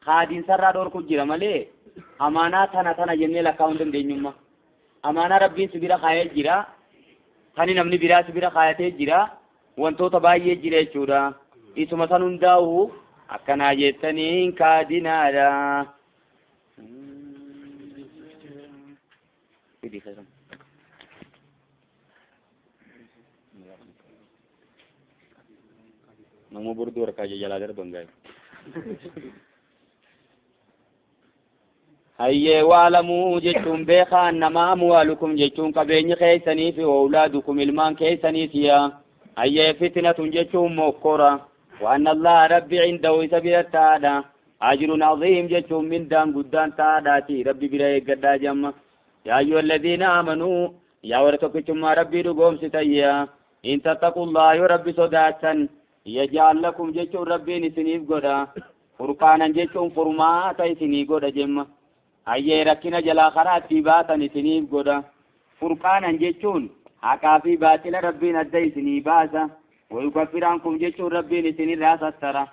Kaadiinsarraa dhorku jira malee amaanaa tana jennee lakkaa'uu hin dandeenyummaa. Amaanaa rabbiin sibira kaayee jira. Tani namni biraa sibira kaayatee jira. Wantoota baay'ee jira jechuudha. Isuma san hundaa'u akkanaa jettaniin kaadinaadha. Nama burduu harkaa jalaa darban gaarii. Hayyee waalamuu jechuun beekaa annama amwaalukum jechuun qabeenyi keessanii fi awlaadukum ilmaan keessaniitiya. Hayyee fitnatun jechuun mokkora. وأن الله ربي عنده سبيل التعالى أجر عظيم جتهم من دان قدان تعالاتي ربي برأي قدا جمع يا أيها الذين آمنوا يا ورتكتم ربي رقوم ستيا إن تتقوا الله يا ربي صداتا يجعل لكم جتهم ربي نسنيف قدا فرقانا جتهم فرماتا يسنيف قدا جمع أي ركنا جلا خرات في باتا نسنيف قدا فرقانا جتهم حكا في باتنا ربي ندي سنيف باسا ويكفر عنكم جيش ربي نسين الراس السرى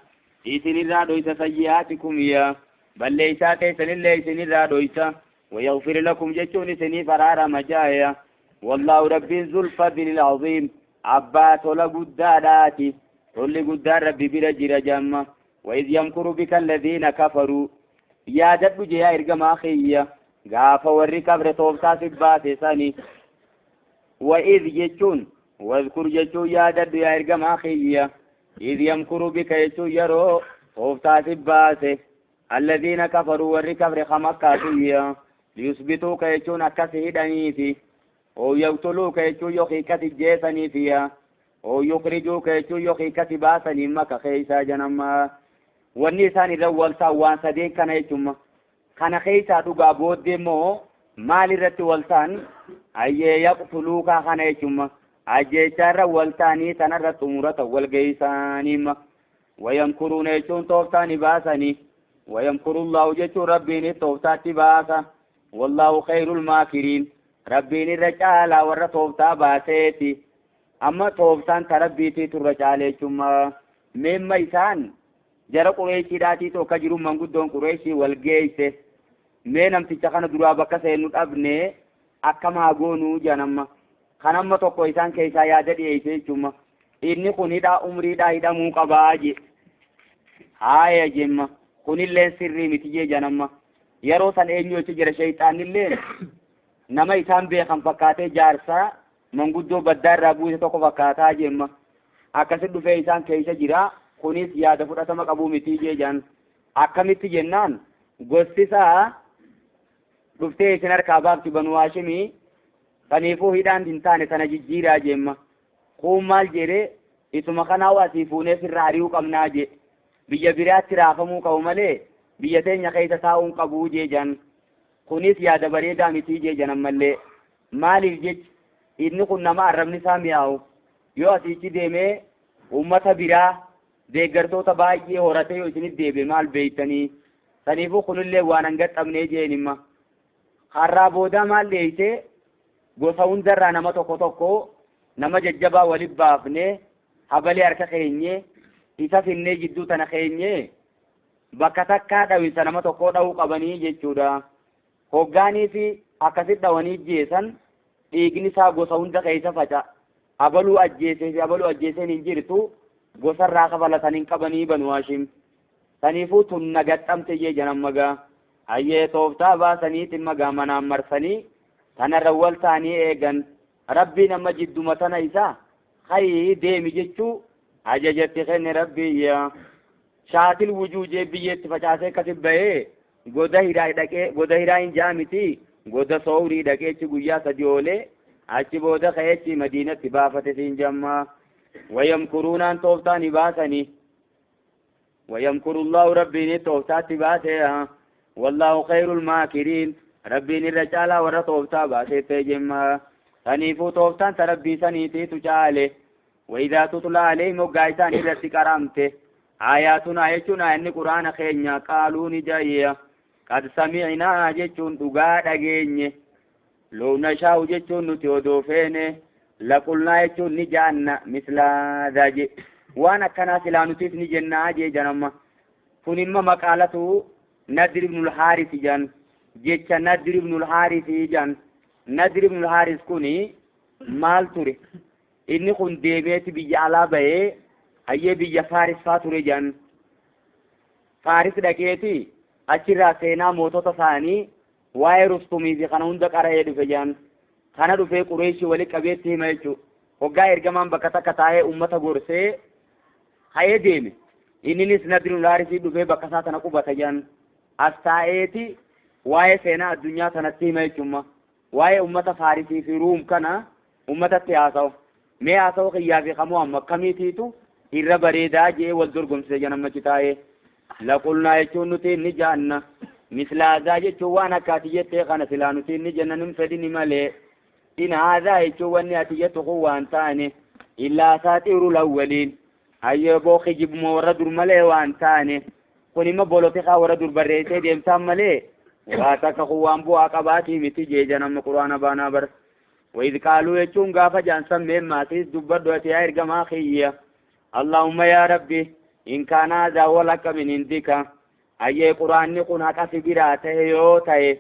إسين الرادو إسا سيئاتكم يا بل ليسات إسين الله إسين الرادو إسا ويغفر لكم جيش نسين فرار مجايا والله ربي ذو الفضل العظيم عبات ولا قداراتي كل قدار ربي برجر جمع وإذ يمكر بك الذين كفروا يا دب جيا إرقم أخيا غافا والركب رتوبتا سبات ساني وإذ جيشون واذكر جتو يا دد يا إرقم أخيّة إذ يمكر بك يتو يرو وفتات باسه الذين كفروا والركفر خمكاتية ليثبتوك يتون أكسه دنيتي أو يقتلوك يتو يخيك تجيسني فيها أو يخرجوك يتو يخيك تباسني مكا خيسا جنما والنسان الرول سوان سدين كان يتم كان خيسا تقابود دمو مال الرت والسان أي يقتلوك كان يتم أجيشار والتاني تنرى تمرة والجيسانيم ويمكرون يجون توفتاني باسني ويمكر الله جيش ربيني توفتاتي باسا والله خير الماكرين ربيني الرجال ورى توفتا باسيتي أما توفتان تربيتي ترجالي شما مما إسان جرى قريشي داتي تو كجرو من قدون قريشي والجيسي مينم تشخان درابك سينود أبني أكما قونو جنما kanamma tokko isaan keessaa yaada dhiyeessee jechuudha. Inni kunidha umriidha hidhamuu qabaa je. Haaya jemma. Kunillee sirrii miti jee janamma. Yeroo san eenyuutu jira shayxaanillee nama isaan beekan fakkaatee jaarsaa manguddoo baddaa irraa buuse tokko fakkaataa jemma. Akkasi dhufee isaan keessa jira. Kunis yaada fudhatama qabuu miti jee jan. Akkamitti jennaan gostisaa dhuftee isin harkaa baafti Banu Haashimii kaniifuu hidhaan dintaane sana jijjiiraa jemma. Kun maal jedhee isuma kanaa waasii fuunee firraa ari'uu qabnaa je. Biyya biraatti raafamuu qabu malee biyya teenya keessa taa'uun qabuu jee jan. Kunis yaada bareedaa mitii jee janan mallee. Maaliif jechi inni kun nama arrabni isaa mi'aawu. Yoo asiichi deemee uummata biraa deeggartoota baay'ee horatee yoo isinit deebe maal beeytanii. Kaniifuu kunillee waan hangaxxabnee jeenimma. Harraa boodaa maal leeytee gosa hundarraa nama tokko nama jajjabaa waliin baafnee habalee harka keenyee isa finnee jidduu tana keenyee bakka takkaa dhawinsa nama tokkoo dhawuu qabanii jechuudha. Hoggaanii fi akkasit dhawanii jeesan dhiigni isaa gosa hunda keessa faca. Abaluu ajjeeseen hin jirtu gosarraa kafalatanii qabanii Banu Haashim. Saniifuu tun nagaxxamte jee janan magaa. Hayyee tooftaa baasaniitiin magaa manaan marsanii tanarra wal taanii eegan rabbiin amma jidduma tana isaa hayyi deemi jechuu ajajatti kenne rabbiyya. Shaatil wujuu jee biyyeetti facaasee akkasi bahee goda hiraa hin jaamiti goda soorii dhaqeechi guyyaa sadii oolee achi booda ka'eechi madiinatti baafate siin jammaa wayamkuruunaan tooftaan ibaasanii wayamkurullahu rabbiin tooftaatti baasee wallahu khayrul maakiriin rabbiin irra caalaa warra tooftaa baaseettee jemmaa saniifuu tooftaan ta rabbii saniitiitu caale وإذا تطلع عليهم وقايتان إذا تكرمت آياتنا يجونا أن قرآن خينيا قالوا نجايا قد سمعنا جتون دقاء أجيني لو نشاء جتون نتودوفين لقلنا يجون نجانا مثل ذاجي وانا كنا سلانتيف نجنا جي جنما فنما مقالته ندر بن الحارث جان جيتش ندر بن الحارث جان ندر بن الحارث كوني مال توري inni kun deemeeti biyya alaa bahee hayyee biyya faaris faa ture jedhan faaris dhaqeeti achirraa seenaa mootota isaanii waa'ee rustumii fi kana hunda qara'ee dhufe jedhan kana dhufee qureeshii wali qabeetti hima jechuudha hoggaa ergamaan bakka takka taa'ee ummata gorsee hayee deeme inninis Nadrul Haarisii dhufee bakka isaa tana qubata jedhan as taa'eeti waa'ee seenaa addunyaa tanatti hima jechuudha waa'ee ummata faarisii fi ruum kana ummatatti haasa'u mee haasa'u xiyyaa fi qamoo amma akkamiitiitu irra bareedaa jee wal dorgomsise janamma citaa'ee laqulnaa jechuun nuti inni jaanna mislaazaa jechuun waan akkaati jettee kana silaa nuti inni jenna nun fedhini malee in haazaa jechuun wanni ati jettu kun waan taane illaa asaatiiru lawwaliin hayyee boo kijibmoo warra dur malee waan taane kun imma bolotikaa warra dur barreessee deemtaan malee waa takka kun waan bu'aa qabaatii miti jee janamma quraana baanaa bara وإذ قالوا يجون قافا جانسا مما تيس دبردو يا إرقما خيّة اللهم يا ربي إن كان هذا ولك من عندك أي قرآن نقول هكا سبراته يوته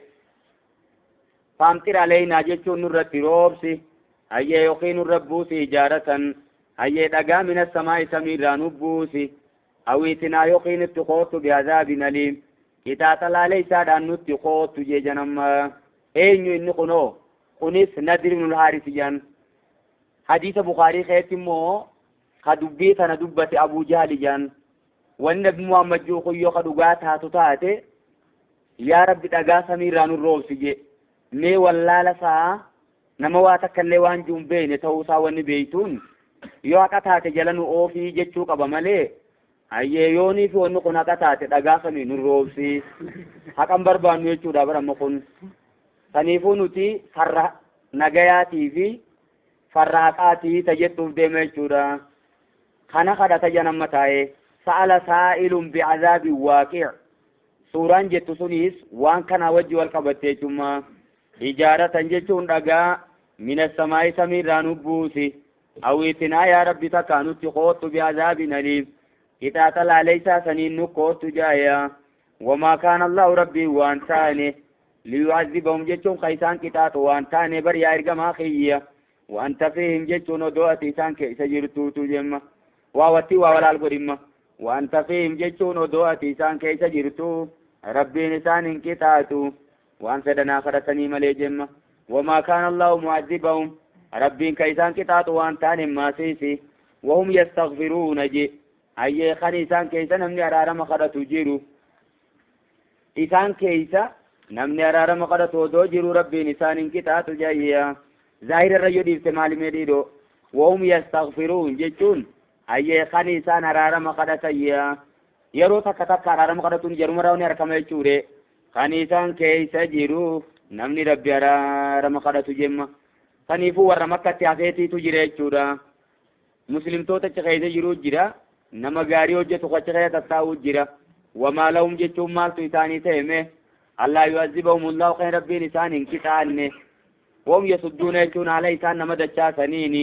فامتر علينا جيشون نرد روبسي أي يقين الربوسي جارة أي دقا من السماء سميرا نبوسي أو إتنا يقين التقوت بعذاب أليم كتاتا ليس دان التقوت جيجنم أين ينقنو kunis Nadir ibn al-Haaris jan hadiisa Bukhaarii keessatti immoo ka dubbii tana dubbate Abu Jahl jan wanni Nabi Muhammad yoo yoo ka dhugaa taatu taate yaa Rabbi dhagaa samiirraa nu roobsi je mee wallaala saa nama waa takkallee waan jiru hin beekne ta'uusaa wanni beeytuun yoo haqa taate jala nu oofii jechuu qaba malee hayyee yoonii fi wanni kun haqa taate dhagaa samii nu roobsi haqan barbaannu jechuudha baramma kun saniifuu nuti farra nagayaatii fi farra haqaatii tajedhuuf deema jechuudha kana kadhata janamma taa'ee sa'ala saa'ilun bi'azaabin waaqi' suuraan jettu sunis waan kana wajji wal qabattee jechuudha ijaaratan jechuun dhagaa mina samaa'i samiirraa nu buusi awwiitinaa yaa rabbi takkaa nutti qoottu bi'azaabin aliim qixaaxa laaleysaa saniin nu qoottu jaaya wamaa kaana allahu rabbii waan taane ليعذبهم جتون خيسان كتات وان تاني بريا إرقما خيّة وأنت فيهم جتون ودوأتي سان كيس جرتو تجمع واوتي وولا القرمة وأنت فيهم جتون ودوأتي سان كيس جرتو ربي نسان كتاتو وأن سدنا خرسني ملي جمع وما كان الله معذبهم ربي كيسان كتات وان تاني ما سيسي وهم يستغفرون جي أي خنيسان كيسان هم يرارم خرسو جيرو إسان كيسا namni araarama kadhatu odoo jiru rabbiin isaanin kitaatu jaayya zaahira irra yoo dhiifte maalimee dhiidho wahum yastaghfiruun jechuun ayyee kan isaan araarama kadhatayya yeroo takka takka araarama kadhatuun jaruma raawni harkama jechuudha kan isaan keessa jiru namni rabbi araarama kadhatu jemma kaniifuu warra makkatti hafeetiitu jira jechuudha muslimtoota achi keessa jiru jira nama gaarii hojjetu achi keessa tattaa'u jira wamaa lahum jechuun maaltu isaanii ta'eme الله يعذبهم الله خير ربي لسان انكتان وهم يصدون يجون على إسان نمد الشاسنين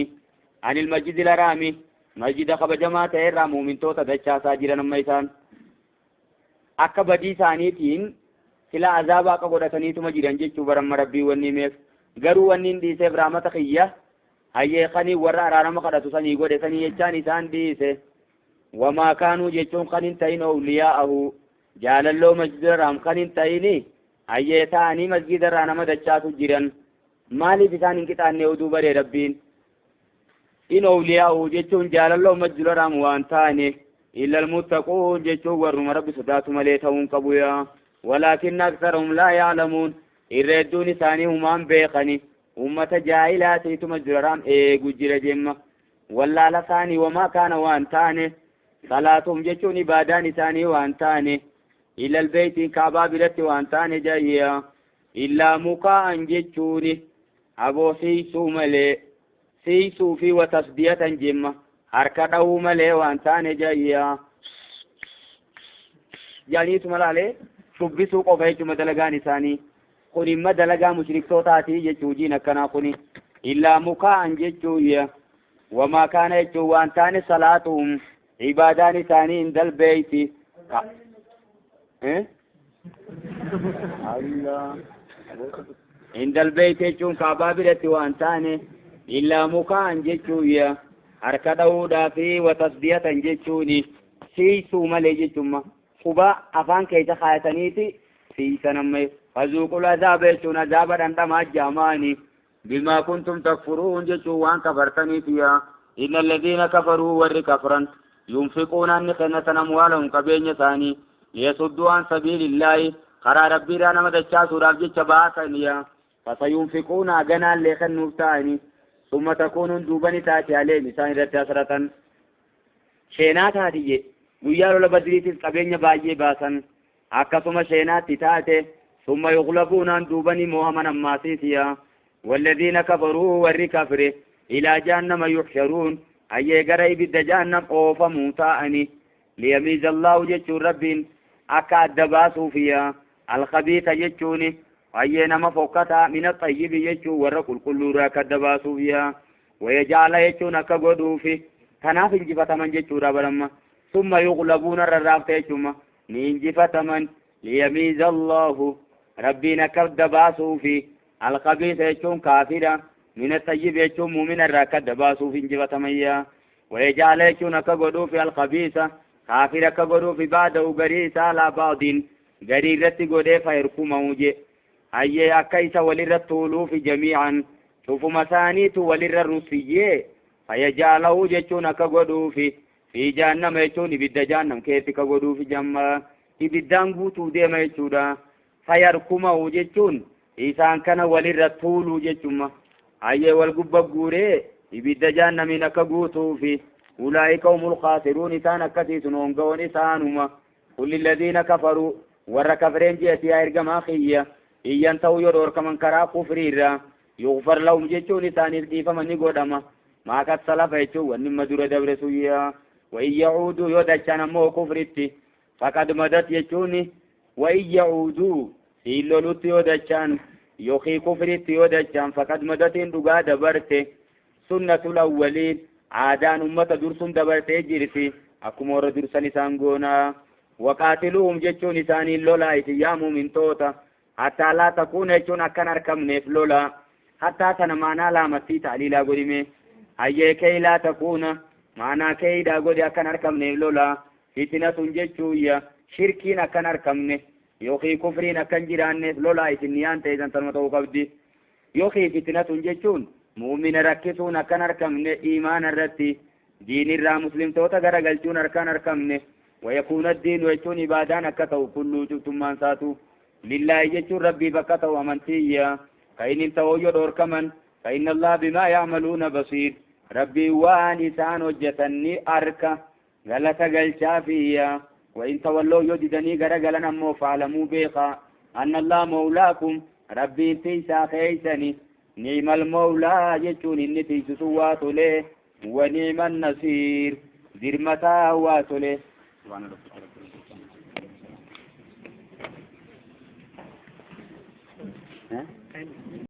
عن المسجد الحرام مسجد خب جماعة الرامو من توتا دشاسا جيرا نما إسان أكا بدي ثانيتين سلا عذاب أكا قد ثانيتو مجيران جيشو برم ربي ونميف غرو ونين دي سيف رامة خيّة هاي خاني ورا رارم قد ثاني قد ثاني يجان إسان دي سيف وما كانوا جيشون خانين تين أولياءه جال الله مسجد الرام خانين تايني أيه تاني مسجد الرام مدچاتو جيران مالي بسان انك تاني ودو بري ربين إن أولياءه جيشون جال الله مسجد الرام وان تاني إلا المتقون جيشون ورم رب صداتو مليتهم قبويا ولكن أكثرهم لا يعلمون irreedduun isaanii humaan beekani ummata jaahilaatiituma jiraram gujjira jemma wallaala isaanii wamaa kaana waan taane salaatum jechuun ibaadaan isaanii waan taane ilal beeyti kaabaa biratti waan taane jayya illaa mukaa'an jechuuni aboo siisuu malee siisuu fi watasdiyatan jemma harka dha'uu malee waan taane jayya jaaniitu malaalee shubbisuu qofa jechuma dalagaan isaanii kun imma dalagaa mushriktootaatii jechuu jiin akkanaa kuni illaa mukaa'an jechuuya wamaa kaana jechuu waan taane salaatuhum ibaadaan isaanii indal beeyti indal beeyti jechuun kaabaa biratti waan taane illaa mukaa'an jechuuya harka dha'uudhaa fi watasdiyatan jechuuni siisuu malee jechumma quba afaan keessa kaayataniiti siisan amma fazuuqul azaaba jechuun azaaba dhandhamaa jaamaani bimaa kuntum takfuruun jechuun waan kafartaniitiya inna alladhiina kafaruu warri kafran yunfiquuna inni kennatan amwaalahum qabeenya isaanii liyasudduu an sabiilillaahi karaa rabbiidhaa nama dachaasuudhaaf jecha baasaniya fasayunfiquuna ganaallee kennuuf ta'ani summa takuunuun duubani taate aleen isaan irratti asratan sheenaa taatiyye guyyaa lola badriitiif qabeenya baay'ee baasan akkasuma sheenaatti taate summa yughlabuunaan duubanii moohaman ammaasiitiya walladhiina kafaruu warri kafre ilaa jahannama yuxsharuun ayyee gara ibidda jahannam oofamuu ta'ani liyamiiza allaahu jechuun rabbiin akka adda baasuufiya alkhabiisa jechuuni ayyee nama fokkataa mina xayyibi jechuun warra qulqulluurraa akka adda baasuufiya wayaja'ala jechuun akka godhuufi kanaaf injifataman jechuudha baramma ثم يغلبون الرافت يجمع نينجفة من ليميز الله ربنا كبد باسو في الخبيث يجون كافرا من الطيب يجون مؤمن الراكد باسو في انجفة من ويجعل يجون كبدو في الخبيث كافرا كبدو في بعد وقريسا على بعض قريرة قدي فيركم موجي أي أكيس ولر الطولوف جميعا شوف مسانيت ولر الرسية فيجعله يجون كبدو في جهنم يجون إبدا جهنم كيف كقولوا في جمع إبدان قوتوا ديما يجودا فيركما وجيجون إسان كان ولي الرسول وجيجون أيه والقبب قوري إبدا جهنم إنك قوتوا في أولئك هم الخاسرون إسان كثيسون ونقون إسانهما كل الذين كفروا ورى كفرين جيتي أرقم أخية إيان تو يرور كمن كرا كفريرا يغفر لهم جيجون إسان إرقيف من يقودما ما قد سلف يجون ونما دور دبر سويا وإن يعودوا يودشان مو كفرتي فقد مدت يجوني وإن يعودوا إلولوت يودشان يخي كفرتي يودشان فقد مدت اندقا دبرتي سنة الأولين عادان أمة درسون دبرتي جرسي أكم ور درسان سانقونا وقاتلوهم جتشون إساني اللولا إتيامو من توتا حتى لا تكون يجون أكن أركم نيف لولا حتى تنمانا لامتي تعليلا قرمي أيه كي لا تكون معنى كيدا قد أكن أركمني لولا فتنة جتشوية شركين أكن أركمني يوخي كفرين أكن جيراني لولا إتنيان تيزن تنمتو قبدي يوخي فتنة جتشون مؤمن ركسون أكن أركمني إيمان الرتي دين الرا مسلم توتا غرقلتون أركن أركمني ويكون الدين ويتون إبادان أكتو كله جبتم من ساتو لله جتشون ربي بكتو أمنتيا فإن انتو يدور كمن فإن الله بما يعملون بصير ربي وان إسان وجتني أركا غلطة قلشا فيها وإن تولوا يجدني غرقلنا مو فعلموا بيخا أن الله مولاكم ربي تيسا خيسني نعم المولى يجون إني تيس سوات له ونعم النصير ذرمتا وات له سبحان ربك